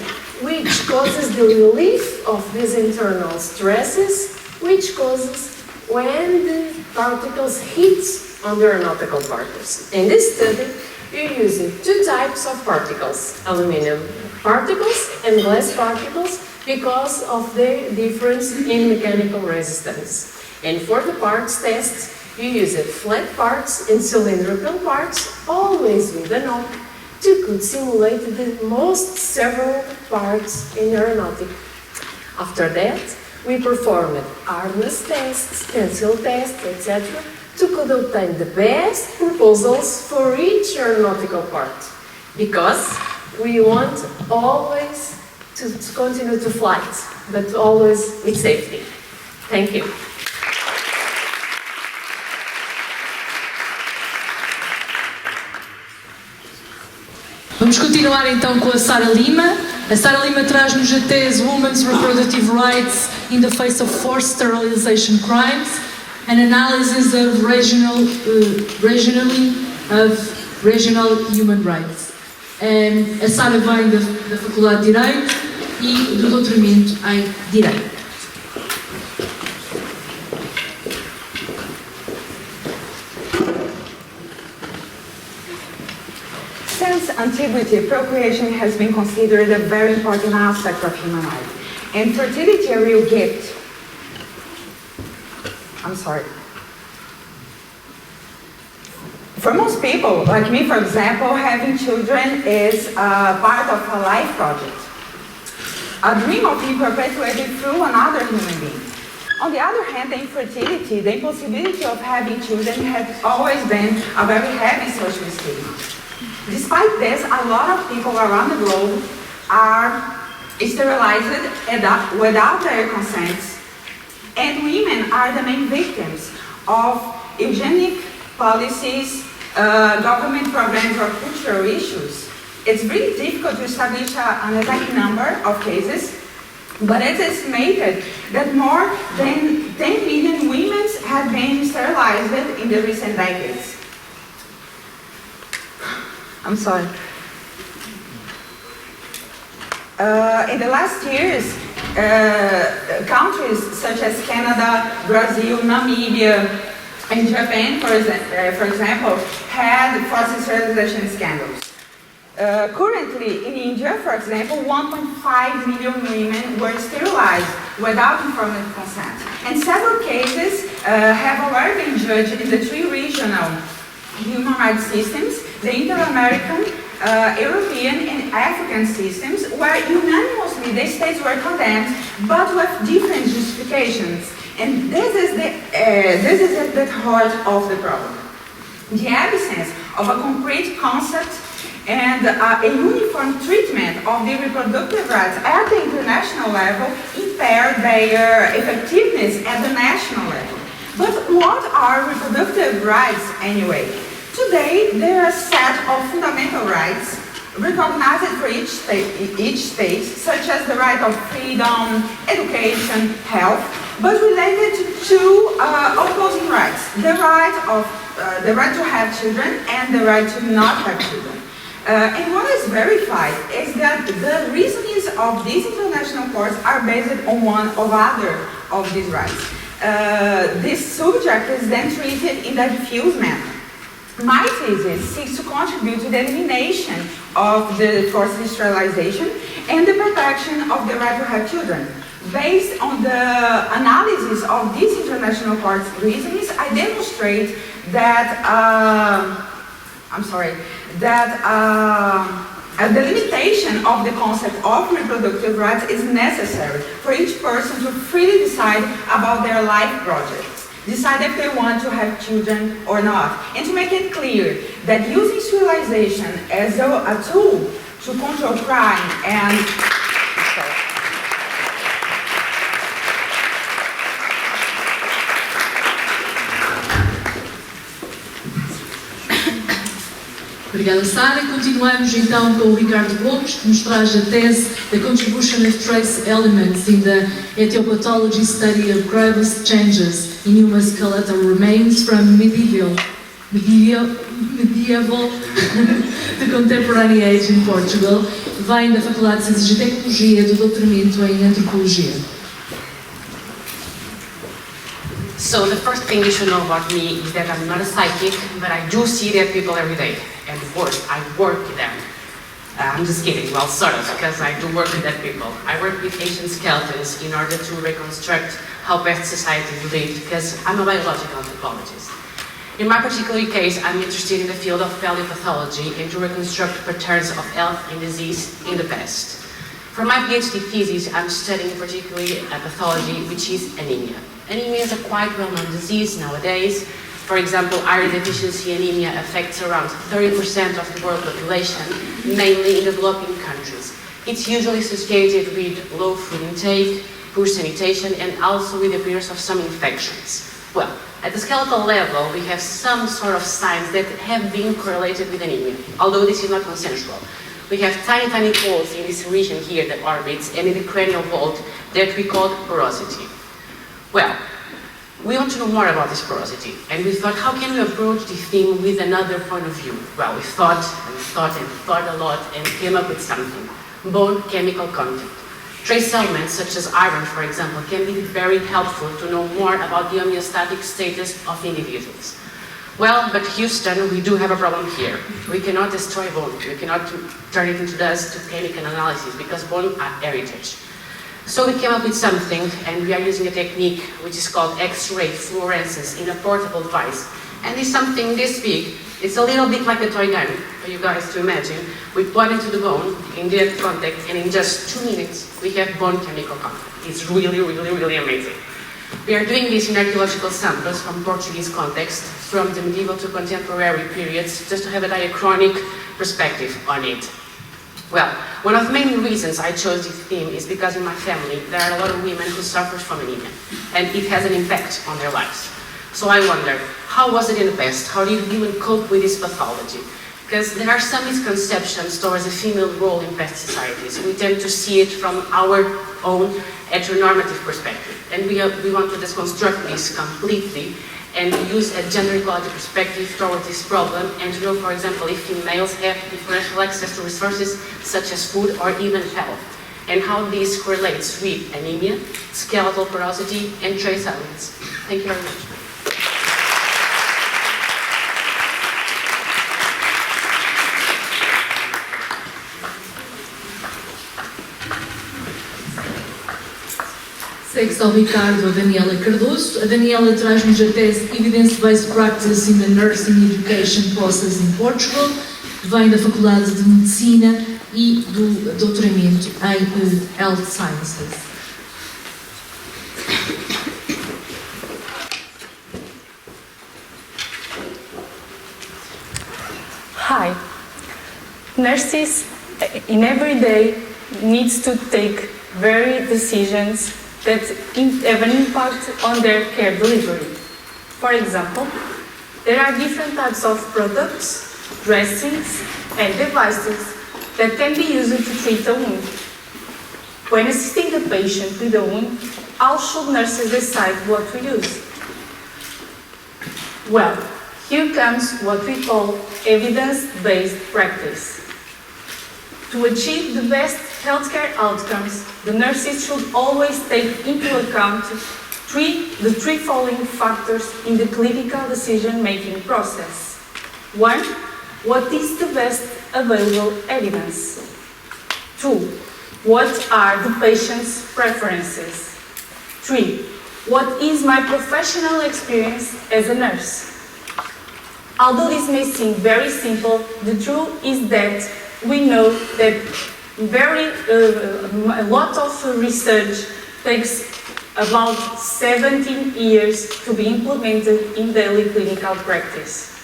which causes the relief of these internal stresses, which causes when the particles hit on the aeronautical parts. In this study, you use two types of particles, aluminum particles and glass particles, because of the difference in mechanical resistance. And for the parts test, you use flat parts and cylindrical parts, always with a knob, to simulate the most several parts in aeronautic. After that, we performed hardness tests, tensile tests, etc., to could obtain the best proposals for each aeronautical part, because we want always to continue to fly, but always with safety. Thank you. Vamos continuar então com a Sara Lima. A Sara Lima traz-nos a tese Women's Reproductive Rights in the Face of Forced Sterilization Crimes, an analysis of regional human rights. A Sara vem da Faculdade de Direito e do doutoramento em Direito. Since antiquity, procreation has been considered a very important aspect of human life, and fertility a real gift. For most people, like me for example, having children is part of a life project, a dream of being perpetuated through another human being. On the other hand, the infertility, the impossibility of having children has always been a very heavy social stigma. Despite this, a lot of people around the globe are sterilized without their consent, and women are the main victims of eugenic policies, government programs, or cultural issues. It's really difficult to establish an exact number of cases, but it's estimated that more than 10 million women have been sterilized in the recent decades. I'm sorry. In the last years, countries such as Canada, Brazil, Namibia, and Japan, for example, had forced sterilization scandals. Currently, in India, for example, 1.5 million women were sterilized without informed consent. And several cases have already been judged in the 3 regional human rights systems, the Inter-American, European, and African systems, where unanimously the states were condemned, but with different justifications. And this is at the heart of the problem. The absence of a concrete concept and a uniform treatment of the reproductive rights at the international level impair their effectiveness at the national level. But what are reproductive rights anyway? Today, there are a set of fundamental rights recognized for each state, such as the right of freedom, education, health, but related to 2 opposing rights: the right to have children and the right to not have children. And what is verified is that the reasonings of these international courts are based on one or other of these rights. This subject is then treated in a diffuse manner. My thesis seeks to contribute to the elimination of the forced sterilization and the protection of the right to have children. Based on the analysis of these international courts' reasonings, I demonstrate that the limitation of the concept of reproductive rights is necessary for each person to freely decide about their life projects, decide if they want to have children or not, and to make it clear that using sterilization as a tool to control crime and Obrigada, Sara. Continuamos então com o Ricardo Gomes, que nos traz a tese The Contribution of Trace Elements in the Ethiopathology Study of Grievous Changes in Human Skeletal Remains from Medieval to Contemporary Age in Portugal. Vem da Faculdade de Ciências e Tecnologia do doutoramento em Antropologia. So the first thing you should know about me is that I'm not a psychic, but I do see dead people every day. And worse, I work with them. I'm just kidding, well, sort of, because I do work with dead people. I work with ancient skeletons in order to reconstruct how past societies lived, because I'm a biological anthropologist. In my particular case, I'm interested in the field of paleopathology and to reconstruct patterns of health and disease in the past. For my PhD thesis, I'm studying particularly a pathology which is anemia. Anemia is a quite well-known disease nowadays. For example, iron deficiency anemia affects around 30% of the world population, mainly in developing countries. It's usually associated with low food intake, poor sanitation, and also with the appearance of some infections. Well, at the skeletal level, we have some sort of signs that have been correlated with anemia, although this is not consensual. We have tiny, tiny holes in this region here that orbits, and in the cranial vault that we call porosity. Well, we want to know more about this porosity, and we thought, how can we approach this theme with another point of view? Well, we thought a lot and came up with something: bone chemical content. Trace elements such as iron, for example, can be very helpful to know more about the homeostatic status of individuals. Well, but Houston, we do have a problem here. We cannot destroy bone. We cannot turn it into dust to chemical analysis because bone are heritage. So we came up with something, and we are using a technique which is called X-ray fluorescence in a portable device. And it's something this big. It's a little bit like a toy gun for you guys to imagine. We point it to the bone in direct contact, and in just 2 minutes, we have bone chemical contact. It's really, really, really amazing. We are doing this in archaeological samples from Portuguese context, from the medieval to contemporary periods, just to have a diachronic perspective on it. Well, one of the main reasons I chose this theme is because in my family there are a lot of women who suffer from anemia, and it has an impact on their lives. So I wonder, how was it in the past? How did women cope with this pathology? Because there are some misconceptions towards a female role in past societies. We tend to see it from our own heteronormative perspective, and we want to deconstruct this completely and use a gender equality perspective towards this problem, and to know, for example, if females have differential access to resources such as food or even health, and how this correlates with anemia, skeletal porosity, and trace elements. Thank you very much. Segue-se ao Ricardo a Daniela Cardoso. A Daniela traz-nos a tese Evidence-Based Practice in the Nursing Education Process in Portugal, que vem da Faculdade de Medicina e do doutoramento em Health Sciences. Hi. Nurses in every day needs to take very decisions that have an impact on their care delivery. For example, there are different types of products, dressings, and devices that can be used to treat a wound. When assisting a patient with a wound, how should nurses decide what to use? Well, here comes what we call evidence-based practice. To achieve the best healthcare outcomes, the nurses should always take into account the three following factors in the clinical decision-making process. 1. What is the best available evidence? 2. What are the patient's preferences? 3. What is my professional experience as a nurse? Although this may seem very simple, the truth is that we know that a lot of research takes about 17 years to be implemented in daily clinical practice.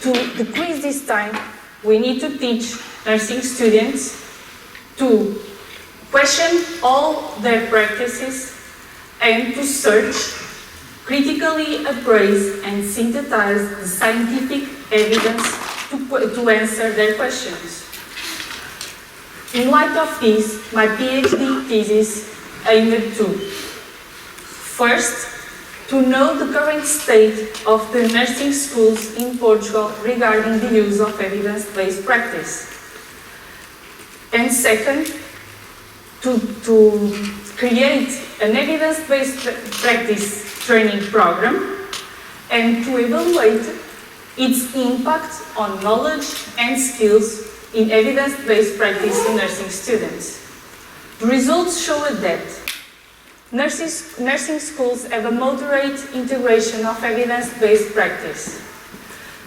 To decrease this time, we need to teach nursing students to question all their practices and to search, critically appraise and synthesize the scientific evidence to answer their questions. In light of this, my PhD thesis aimed to, first, to know the current state of the nursing schools in Portugal regarding the use of evidence-based practice. And second, to create an evidence-based practice training program and to evaluate its impact on knowledge and skills in evidence-based practice in nursing students. The results showed that nursing schools have a moderate integration of evidence-based practice.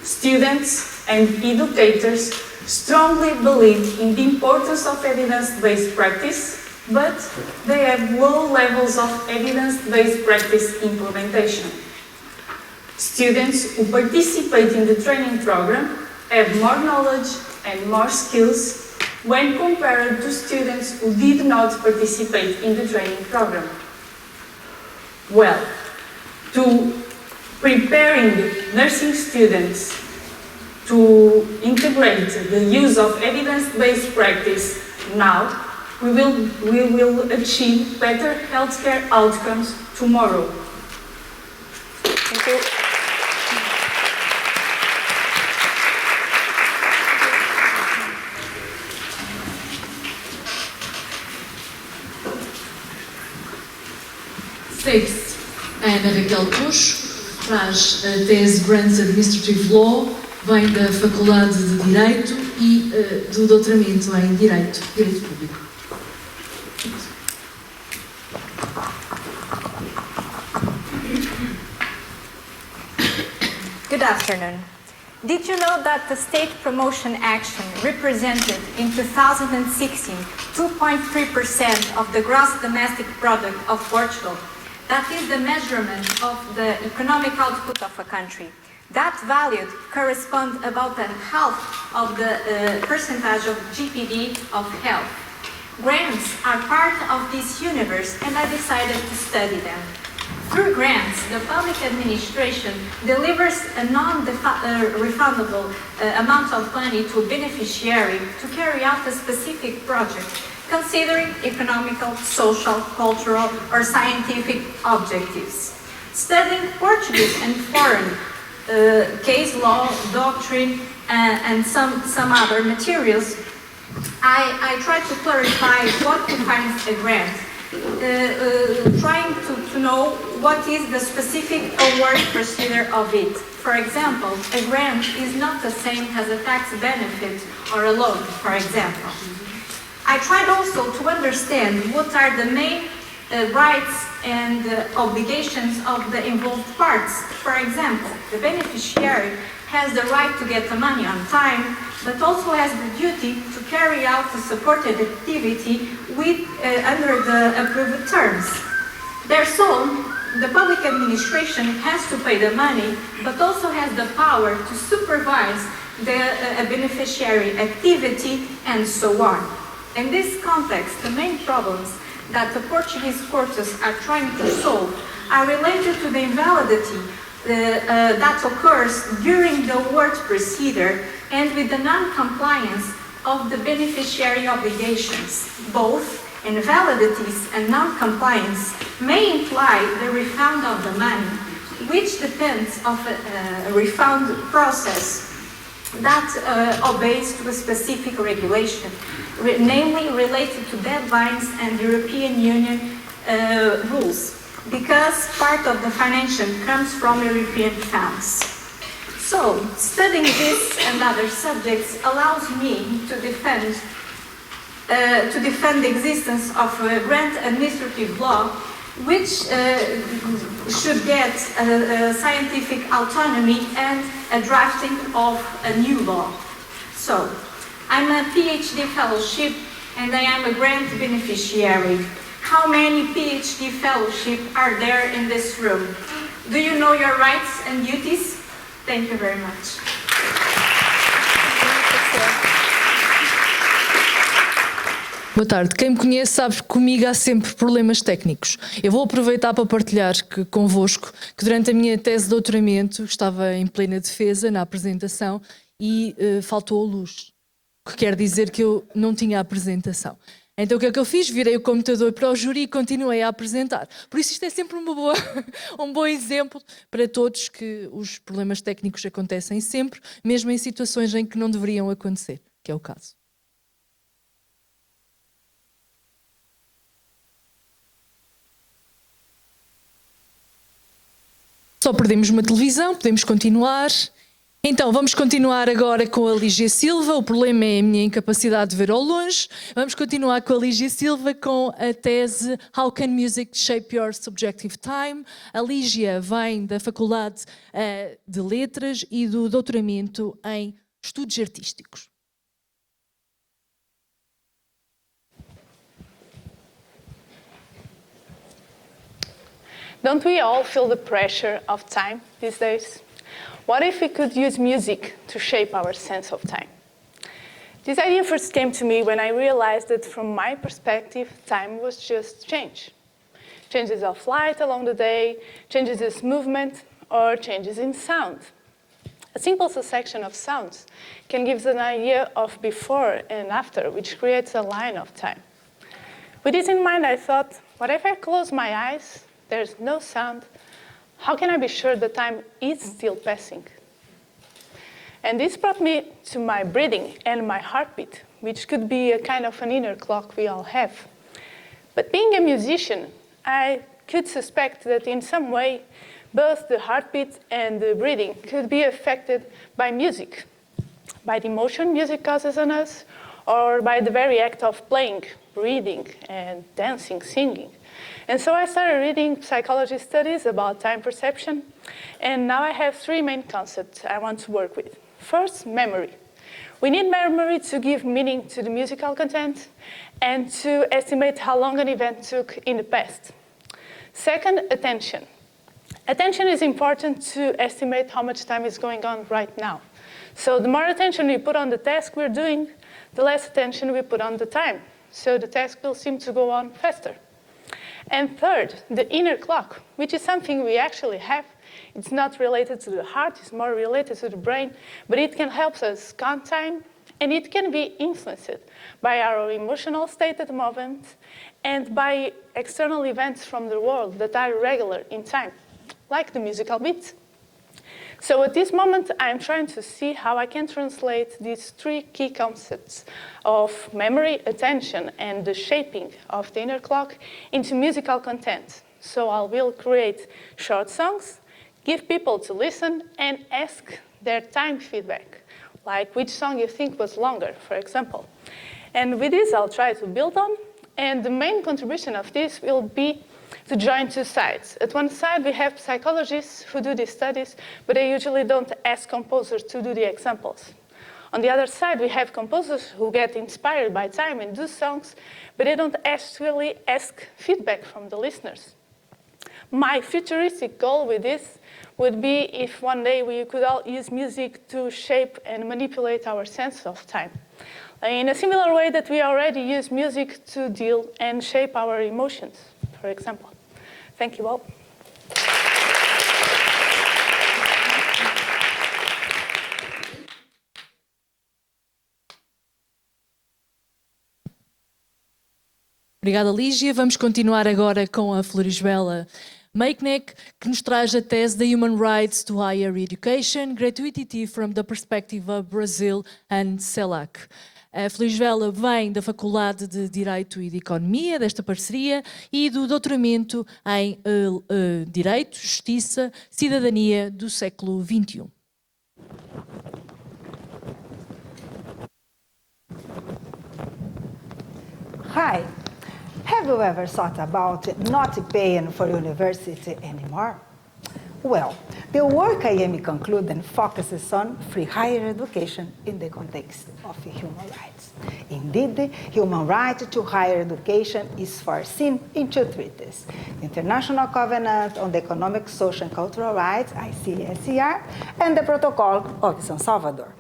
Students and educators strongly believe in the importance of evidence-based practice, but they have low levels of evidence-based practice implementation. Students who participate in the training program have more knowledge and more skills when compared to students who did not participate in the training program. Well, to preparing nursing students to integrate the use of evidence-based practice now, we will achieve better healthcare outcomes tomorrow. Thank you. Segue-se a Ana Raquel Puxo. traz a tese Grants Administrative Law, vem da Faculdade de Direito e do doutoramento em Direito Público. Good afternoon. Did you know that the state promotion action represented in 2016 2.3% of the gross domestic product of Portugal? That is the measurement of the economic output of a country. That value corresponds about half of the percentage of GDP of health. Grants are part of this universe and I decided to study them. Through grants, the public administration delivers a non-refundable amount of money to a beneficiary to carry out a specific project, considering economical, social, cultural, or scientific objectives. Studying Portuguese and foreign case law, doctrine, and some other materials, I try to clarify what defines a grant. Trying to know what is the specific award procedure of it. For example, a grant is not the same as a tax benefit or a loan, for example. I tried also to understand what are the main rights and obligations of the involved parts. For example, the beneficiary has the right to get the money on time, but also has the duty to carry out the supported activity under the approved terms. Therefore, the public administration has to pay the money, but also has the power to supervise the beneficiary activity and so on. In this context, the main problems that the Portuguese courts are trying to solve are related to the invalidity that occurs during the award procedure and with the non-compliance of the beneficiary obligations. Both invalidities and non-compliance may imply the refund of the money, which depends on a refund process that obeys to a specific regulation, namely related to deadlines and European Union rules, because part of the financing comes from European funds. So, studying this and other subjects allows me to defend the existence of a grant administrative law which should get scientific autonomy and a drafting of a new law. So, I'm a PhD fellowship and I am a grant beneficiary. How many PhD fellowships are there in this room? Do you know your rights and duties? Thank you very much. Boa tarde. Quem me conhece sabe que comigo há sempre problemas técnicos. Eu vou aproveitar para partilhar convosco que durante a minha tese de doutoramento estava em plena defesa na apresentação e faltou a luz, o que quer dizer que eu não tinha apresentação. Então o que é que eu fiz? Virei o computador para o júri e continuei a apresentar. Por isso isto é sempre um bom exemplo para todos que os problemas técnicos acontecem sempre, mesmo em situações em que não deveriam acontecer, que é o caso. Só perdemos uma televisão, podemos continuar. Então, vamos continuar agora com a Lígia Silva. O problema é a minha incapacidade de ver ao longe. Vamos continuar com a Lígia Silva com a tese How Can Music Shape Your Subjective Time? A Lígia vem da Faculdade de Letras e do doutoramento em Estudos Artísticos. Don't we all feel the pressure of time these days? What if we could use music to shape our sense of time? This idea first came to me when I realized that from my perspective, time was just change. Changes of light along the day, changes in movement, or changes in sound. A simple succession of sounds can give us an idea of before and after, which creates a line of time. With this in mind, I thought, what if I close my eyes? There's no sound. How can I be sure the time is still passing? And this brought me to my breathing and my heartbeat, which could be a kind of an inner clock we all have. But being a musician, I could suspect that in some way, both the heartbeat and the breathing could be affected by music, by the emotion music causes on us, or by the very act of playing, reading, and dancing, singing. And so I started reading psychology studies about time perception, and now I have three main concepts I want to work with. First, memory. We need memory to give meaning to the musical content and to estimate how long an event took in the past. Second, attention. Attention is important to estimate how much time is going on right now. So the more attention we put on the task we're doing, the less attention we put on the time. So the task will seem to go on faster. And third, the inner clock, which is something we actually have. It's not related to the heart, it's more related to the brain, but it can help us count time, and it can be influenced by our emotional state at the moment and by external events from the world that are regular in time, like the musical beat. So at this moment, I'm trying to see how I can translate these three key concepts of memory, attention, and the shaping of the inner clock into musical content. So I will create short songs, give people to listen, and ask their time feedback, like which song you think was longer, for example. And with this, I'll try to build on, and the main contribution of this will be to join two sides. At one side, we have psychologists who do these studies, but they usually don't ask composers to do the examples. On the other side, we have composers who get inspired by time and do songs, but they don't actually ask feedback from the listeners. My futuristic goal with this would be if one day we could all use music to shape and manipulate our sense of time, in a similar way that we already use music to deal and shape our emotions, for example. Thank you all. Obrigada, Lígia. Vamos continuar agora com a Florisbela Maiknek, que nos traz a tese The Human Rights to Higher Education, Gratuity from the Perspective of Brazil and CELAC. A Florisbela vem da Faculdade de Direito e de Economia, desta parceria, e do doutoramento em Direito, Justiça, Cidadania do século XXI. Hi. Have you ever thought about not paying for university anymore? Well, the work I am concluding focuses on free higher education in the context of human rights. Indeed, human right to higher education is foreseen in two treaties: the International Covenant on the Economic, Social and Cultural Rights, ICSCR, and the Protocol of San Salvador.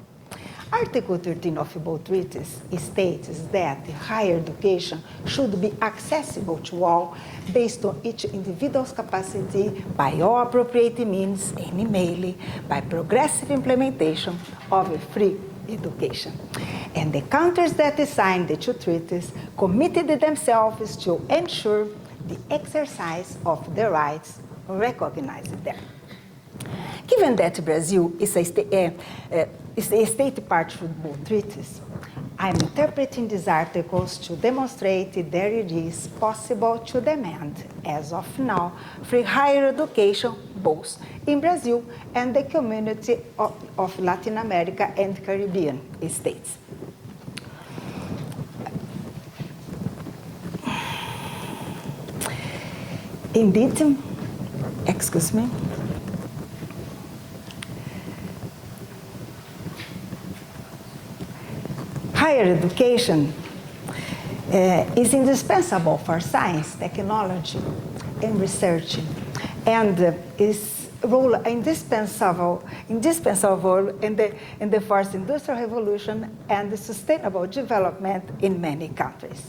Article 13 of both treaties states that higher education should be accessible to all based on each individual's capacity by all appropriate means, namely by progressive implementation of a free education. And the countries that signed the two treaties committed themselves to ensure the exercise of the rights recognized there. Given that Brazil is a state party to both treaties, I'm interpreting these articles to demonstrate that it is possible to demand, as of now, free higher education both in Brazil and the community of Latin America and Caribbean states. Indeed, excuse me. Higher education is indispensable for science, technology, and research, and is role indispensable in the fourth industrial revolution and the sustainable development in many countries.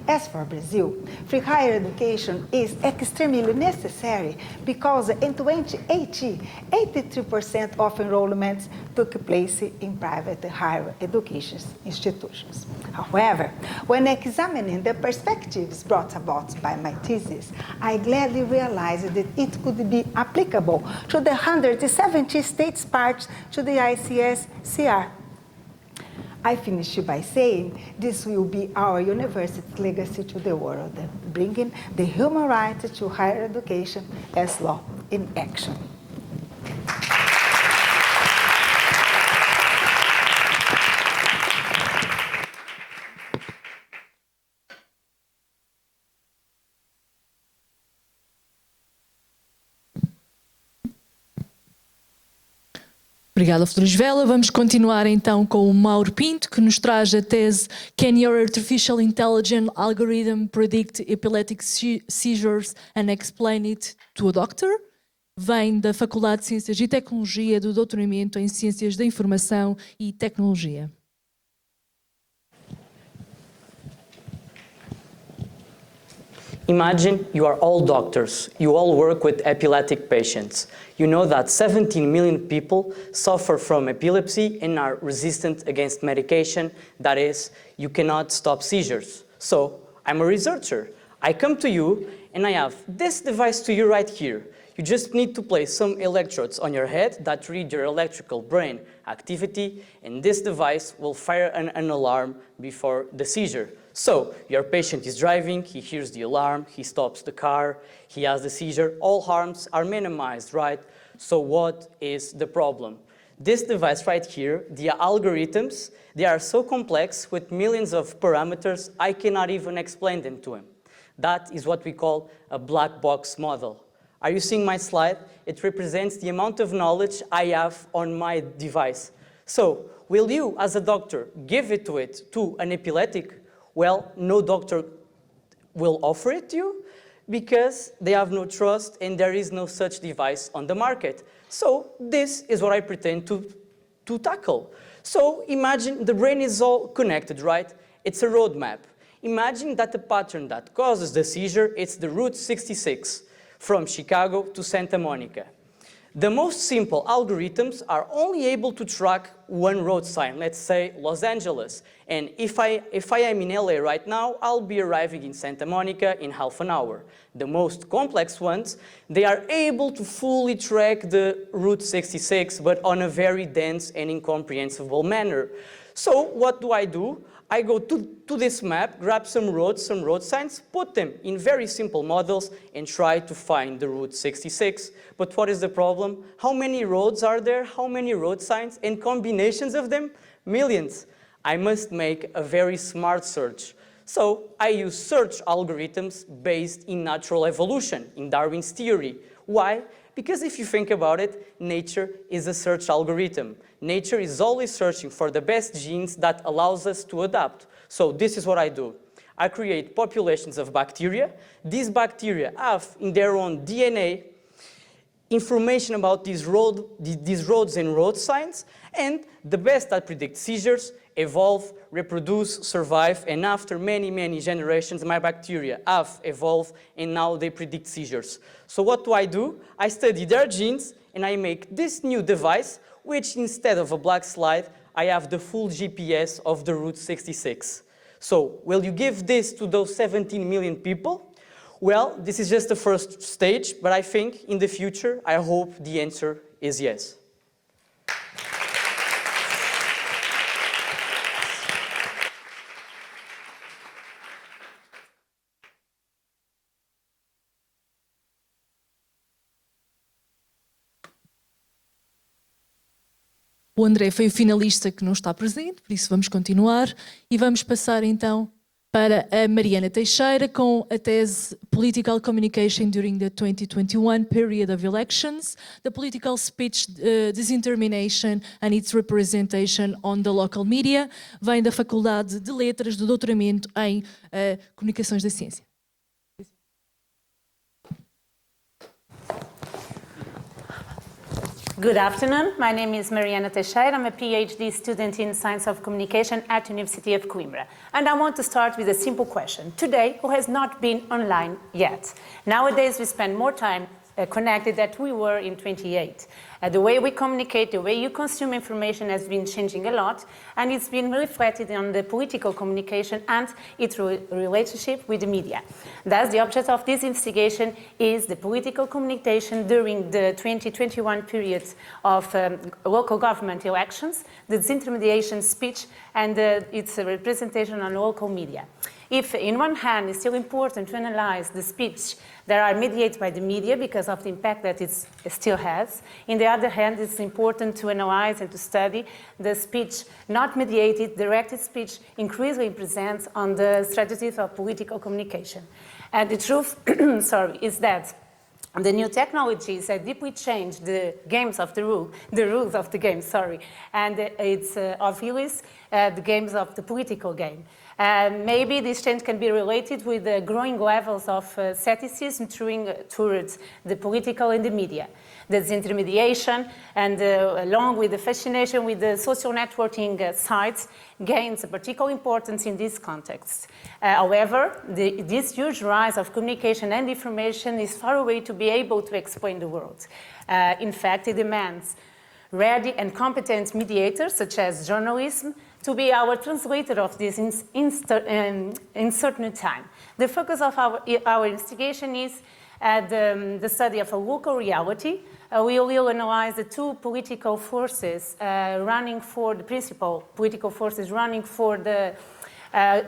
As for Brazil, free higher education is extremely necessary because in 2018, 83% of enrollments took place in private higher education institutions. However, when examining the perspectives brought about by my thesis, I gladly realized that it could be applicable to the 170 states parts to the ICSCR. I finish by saying this will be our university's legacy to the world, bringing the human right to higher education as law in action. Obrigada, Flores Vela. Vamos continuar então com o Mauro Pinto, que nos traz a tese Can your artificial intelligence algorithm predict epileptic seizures and explain it to a doctor? Vem da Faculdade de Ciências e Tecnologia do doutoramento em Ciências da Informação e Tecnologia. Imagine you are all doctors. You all work with epileptic patients. You know that 17 million people suffer from epilepsy and are resistant against medication. That is, you cannot stop seizures. So, I'm a researcher. I come to you and I have this device to you right here. You just need to place some electrodes on your head that read your electrical brain activity, and this device will fire an alarm before the seizure. So, your patient is driving, he hears the alarm, he stops the car, he has the seizure, all harms are minimized, right? So what is the problem? This device right here, the algorithms, they are so complex with millions of parameters, I cannot even explain them to him. That is what we call a black box model. Are you seeing my slide? It represents the amount of knowledge I have on my device. So, will you, as a doctor, give it to an epileptic? Well, no doctor will offer it to you because they have no trust and there is no such device on the market. So this is what I pretend to tackle. So imagine the brain is all connected, right? It's a roadmap. Imagine that the pattern that causes the seizure, it's the Route 66 from Chicago to Santa Monica. The most simple algorithms are only able to track one road sign, let's say Los Angeles. And if I am in LA right now, I'll be arriving in Santa Monica in half an hour. The most complex ones, they are able to fully track the Route 66, but on a very dense and incomprehensible manner. So what do? I go to this map, grab some roads, some road signs, put them in very simple models and try to find the Route 66. But what is the problem? How many roads are there? How many road signs? And combinations of them? Millions. I must make a very smart search. So I use search algorithms based in natural evolution, in Darwin's theory. Why? Because if you think about it, nature is a search algorithm. Nature is always searching for the best genes that allows us to adapt. So this is what I do. I create populations of bacteria. These bacteria have in their own DNA information about these roads and road signs, and the best that predict seizures evolve, reproduce, survive, and after many, many generations, my bacteria have evolved, and now they predict seizures. So what do? I study their genes, and I make this new device, which instead of a black slide, I have the full GPS of the Route 66. So, will you give this to those 17 million people? Well, this is just the first stage, but I think in the future, I hope the answer is yes. O André foi o finalista que não está presente, por isso vamos continuar e vamos passar então para a Mariana Teixeira com a tese Political Communication During the 2021 Period of Elections, the Political Speech Disintermination and its Representation on the Local Media. Vem da Faculdade de Letras do doutoramento em Comunicações da Ciência. Good afternoon. My name is Mariana Teixeira. I'm a PhD student in Science of Communication at University of Coimbra. And I want to start with a simple question. Today, who has not been online yet? Nowadays, we spend more time connected than we were in 28. The way we communicate, the way you consume information has been changing a lot, and it's been reflected on the political communication and its relationship with the media. Thus, the object of this investigation is the political communication during the 2021 period of local government elections, the disintermediation speech, and its representation on local media. If, in one hand, it's still important to analyze the speech that are mediated by the media because of the impact that it still has, in the other hand, it's important to analyze and to study the speech not mediated, directed speech increasingly presents on the strategies of political communication. And the truth, is that The new technologies have deeply changed the rules of the game, and it's obvious the games of the political game. Maybe this change can be related with the growing levels of skepticism towards the political and the media. The disintermediation and along with the fascination with the social networking sites gains a particular importance in this context. However, this huge rise of communication and information is far away to be able to explain the world. In fact, it demands ready and competent mediators, such as journalism, to be our translator of this in certain time. The focus of our investigation is the study of a local reality. We will analyze the two political forces running for the principal political forces running for the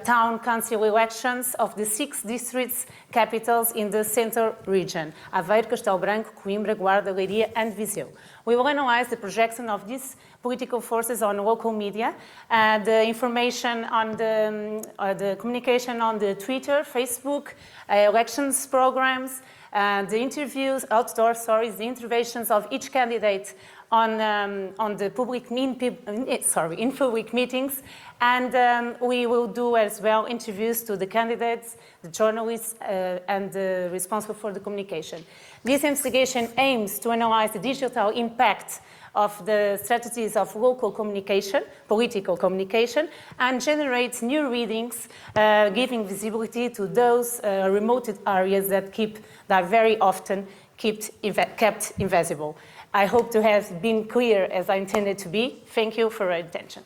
town council elections of the 6 districts capitals in the central region: Aveiro, Castelo Branco, Coimbra, Guarda, Leiria, and Viseu. We will analyze the projection of these political forces on local media, the information on the communication on the Twitter, Facebook, elections programs, the interviews, the interventions of each candidate on the in public meetings, and we will do as well interviews to the candidates, the journalists, and the responsible for the communication. This investigation aims to analyze the digital impact of the strategies of local communication, political communication, and generate new readings, giving visibility to those remote areas that very often kept invisible. I hope to have been clear as I intended to be. Thank you for your attention.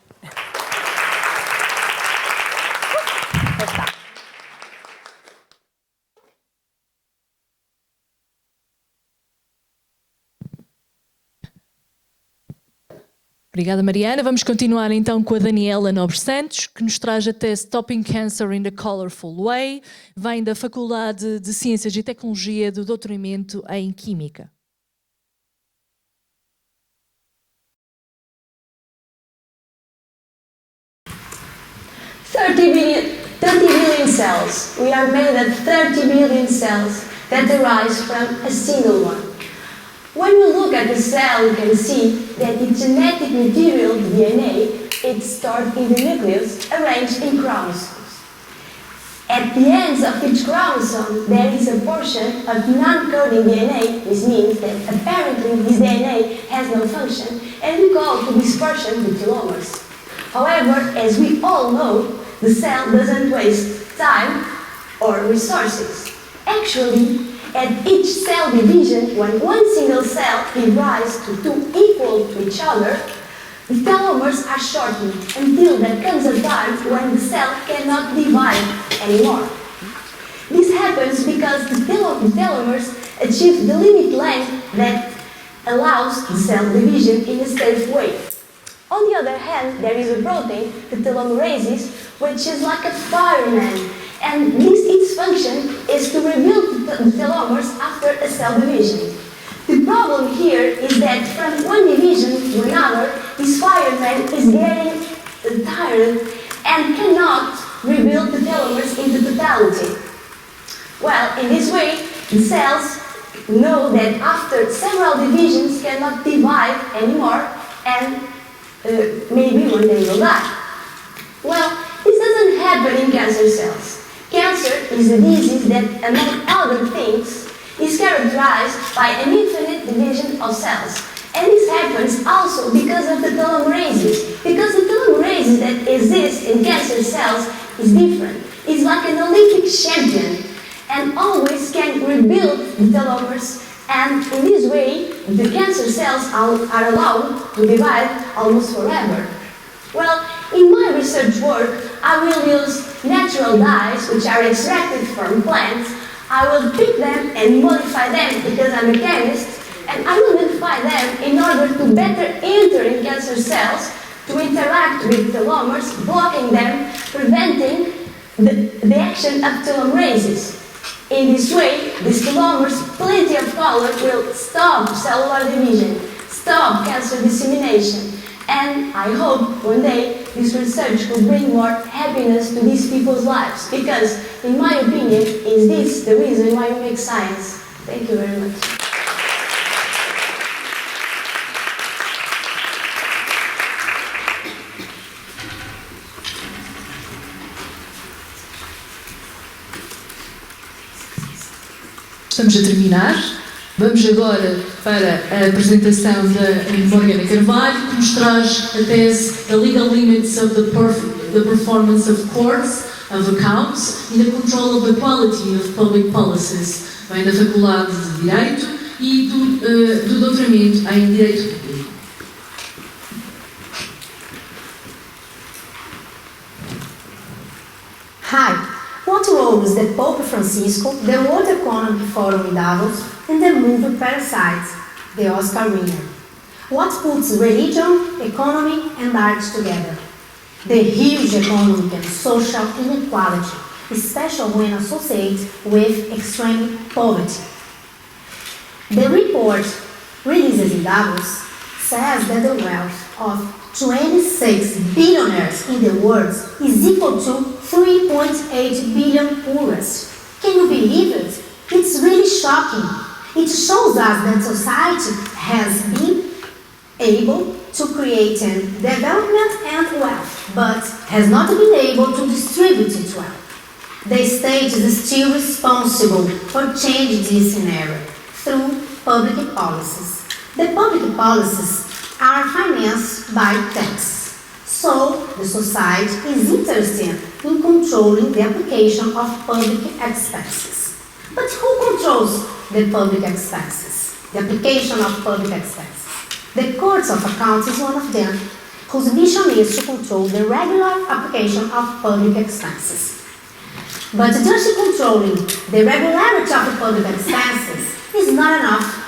Obrigada, Mariana. Vamos continuar então com a Daniela Nobre Santos, que nos traz a tese Stopping Cancer in a Colorful Way. Vem da Faculdade de Ciências e Tecnologia do doutoramento em Química. $30 billion cells. We are made of 30 billion cells that arise from a single one. When we look at the cell, we can see that the genetic material, the DNA, is stored in the nucleus, arranged in chromosomes. At the ends of each chromosome, there is a portion of non-coding DNA. This means that apparently this DNA has no function, and we call this portion the telomeres. However, as we all know, the cell doesn't waste time or resources. Actually, at each cell division, when one single cell gives rise to two equal to each other, the telomeres are shortened until there comes a time when the cell cannot divide anymore. This happens because the telomeres achieve the limit length that allows the cell division in a safe way. On the other hand, there is a protein, the telomerase, which is like a fireman, and its function is to rebuild the telomeres after a cell division. The problem here is that from one division to another, this fireman is getting tired and cannot rebuild the telomeres into totality. Well, in this way, the cells know that after several divisions cannot divide anymore, and maybe one day will die. Well, this doesn't happen in cancer cells. Cancer is a disease that, among other things, is characterized by an infinite division of cells. And this happens also because of the telomerases. Because the telomerase that exists in cancer cells is different. It's like an Olympic champion and always can rebuild the telomeres, and in this way the cancer cells are allowed to divide almost forever. Well, in my research work, I will use natural dyes which are extracted from plants. I will pick them and modify them because I'm a chemist, and I will modify them in order to better enter in cancer cells, to interact with telomeres, blocking them, preventing the action of telomerases. In this way, these telomeres, plenty of color, will stop cellular division, stop cancer dissemination. And I hope one day this research will bring more happiness to these people's lives, because in my opinion, is this the reason why we make science? Thank you very much. Estamos a terminar. Vamos agora para a apresentação da Mariana Carvalho, que nos traz a tese The Legal Limits of the Performance of Courts of Accounts in the Control of the Quality of Public Policies. Vem da Faculdade de Direito e do doutoramento em Direito Público. Hi. What role is the Pope Francisco, the World Economic Forum in Davos, and the movie Parasite, the Oscar winner? What puts religion, economy, and art together? The huge economic and social inequality, especially when associated with extreme poverty. The report released in Davos says that the wealth of 26 billionaires in the world is equal to 3.8 billion euros. Can you believe it? It's really shocking. It shows us that society has been able to create development and wealth, but has not been able to distribute it well. The state is still responsible for changing this scenario through public policies. The public policies are financed by tax. So, the society is interested in controlling the application of public expenses. But who controls the public expenses? The application of public expenses. The Courts of Accounts is one of them, whose mission is to control the regular application of public expenses. But just controlling the regularity of the public expenses is not enough.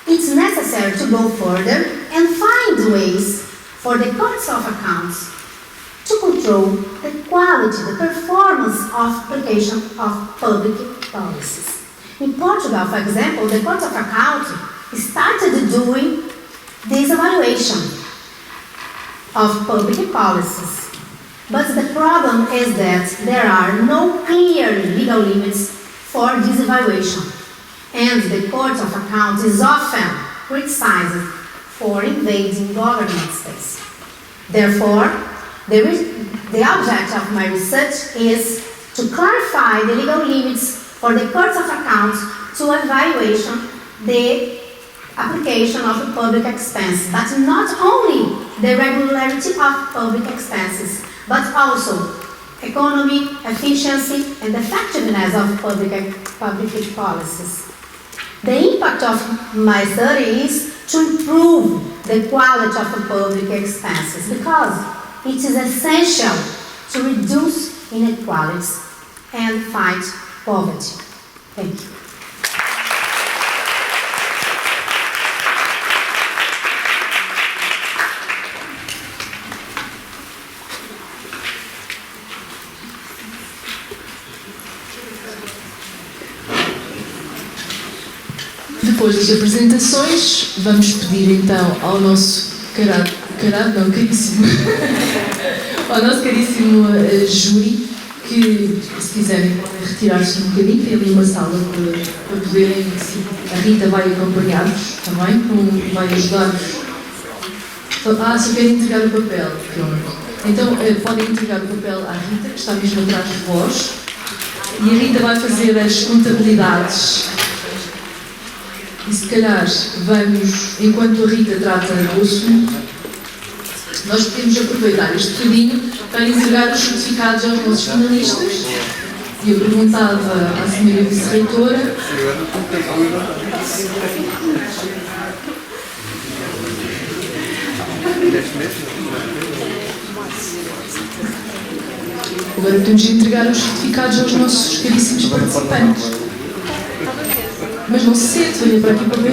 It's necessary to go further and find ways for the Courts of Accounts to control the quality, the performance of application of public policies. In Portugal, for example, the Court of Accounts started doing this evaluation of public policies. But the problem is that there are no clear legal limits for this evaluation. And the Court of Accounts is often criticized for invading government space. Therefore, the object of my research is to clarify the legal limits for the Court of Accounts to evaluation the application of the public expense, but not only the regularity of public expenses, but also economy, efficiency, and effectiveness of public policies. The impact of my study is to improve the quality of the public expenses because it is essential to reduce inequalities and fight poverty. Thank you. Depois das apresentações, vamos pedir então ao nosso ao nosso caríssimo júri que, se quiserem, podem retirar-se um bocadinho, tem ali uma sala para poderem. A Rita vai acompanhar-vos também, vai ajudar-vos. Só querem entregar o papel. Então, podem entregar o papel à Rita, que está mesmo atrás de vós, e a Rita vai fazer as contabilidades. E se calhar vamos, enquanto a Rita trata do assunto, nós podemos aproveitar este bocadinho para entregar os certificados aos nossos finalistas. E eu perguntava à senhora vice-reitora. Agora podemos entregar os certificados aos nossos caríssimos participantes. Mas não se sente, venha para aqui para ver.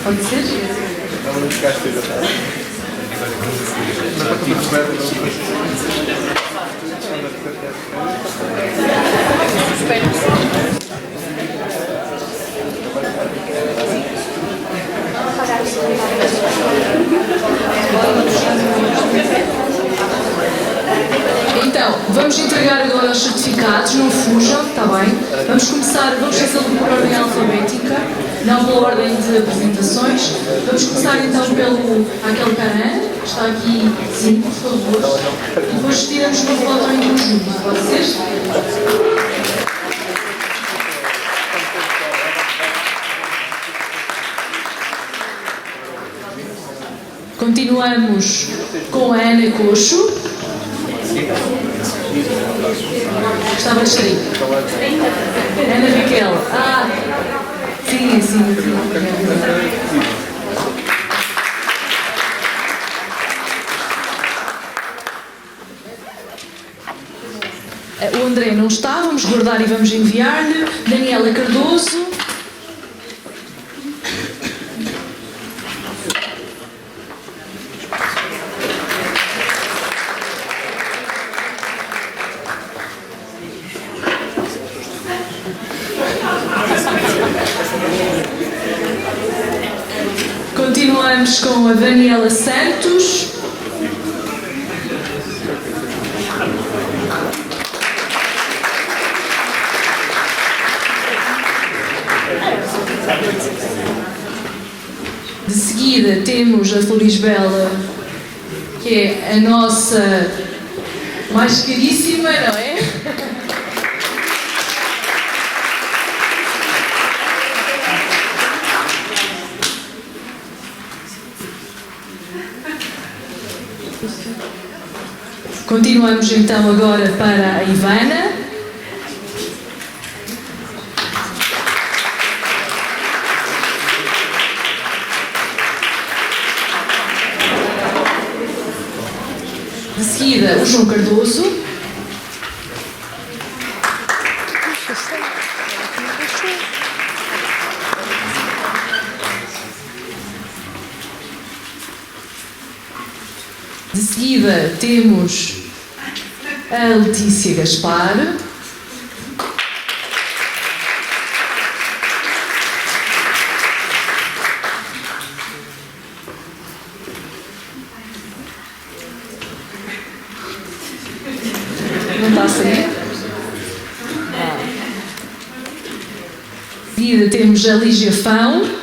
Pode ser? Então, Vamos entregar agora os certificados, não fujam, está bem? Vamos fazê-lo por ordem alfabética, não pela ordem de apresentações. Vamos começar então pelo aquele carã, que está aqui, sim, por favor. E depois tiramos uma foto em conjunto, pode ser? Continuamos com a Ana Coxo. Estava distraída. Ana Raquel. Sim. O André não está, vamos guardar e vamos enviar-lhe. Daniela Cardoso. Continuamos com a Daniela Santos. De seguida temos a Florisbela, que é a nossa mais caríssima, não é? Continuamos então agora para a Ivana. De seguida, o João Cardoso. De seguida temos a Letícia Gaspar. Não está a sair? De seguida temos a Lígia Fão.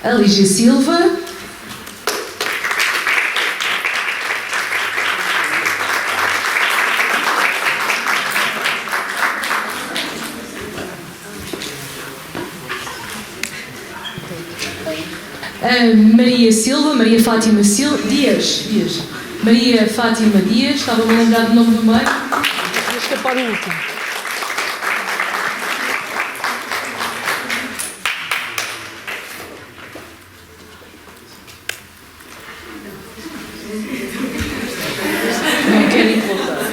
A Lígia Silva. A Maria Silva, Maria Fátima Dias. Maria Fátima Dias, estava-me a lembrar do nome do meio. Vou escapar o último. Não querem voltar.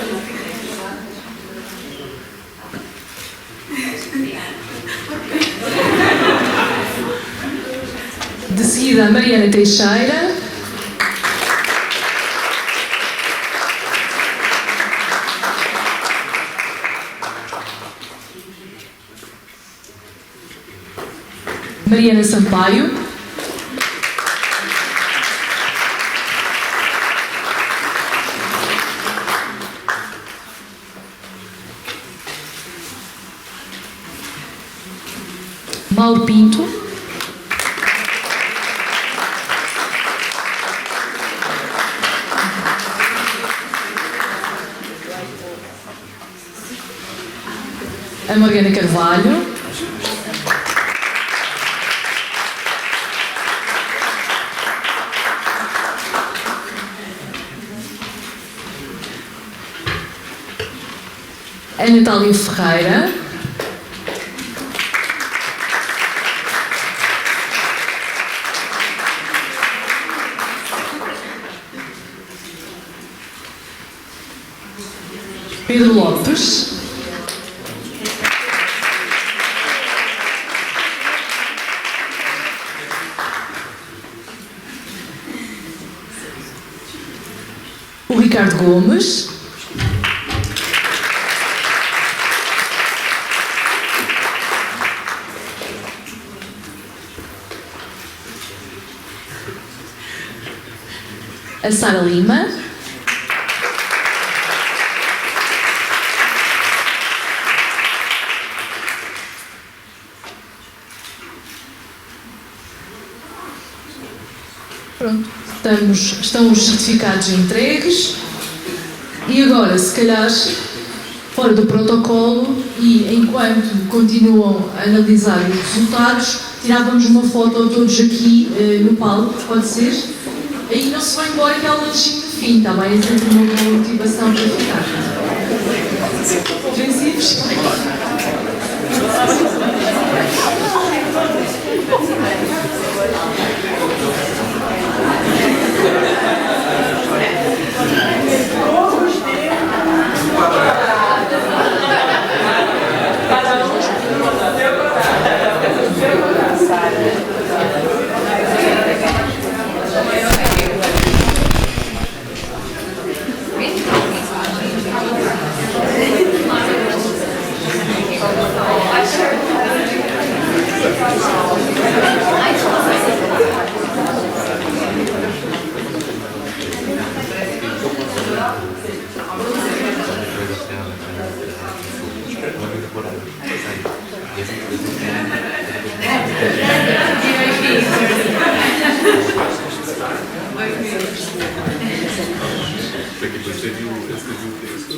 De seguida, a Mariana Teixeira. Mariana Sampaio. Mauro Pinto. A Morgana Carvalho. A Natália Ferreira. Pedro Lopes. O Ricardo Gomes. a Sara Lima. Pronto, estão os certificados entregues e agora, se calhar, fora do protocolo e enquanto continuam a analisar os resultados, tirávamos uma foto todos aqui no palco, pode ser? Aí não se vai embora aquele lanchinho no fim, está bem? É sempre uma boa motivação para ficar. Vencíveis? Você viu o texto?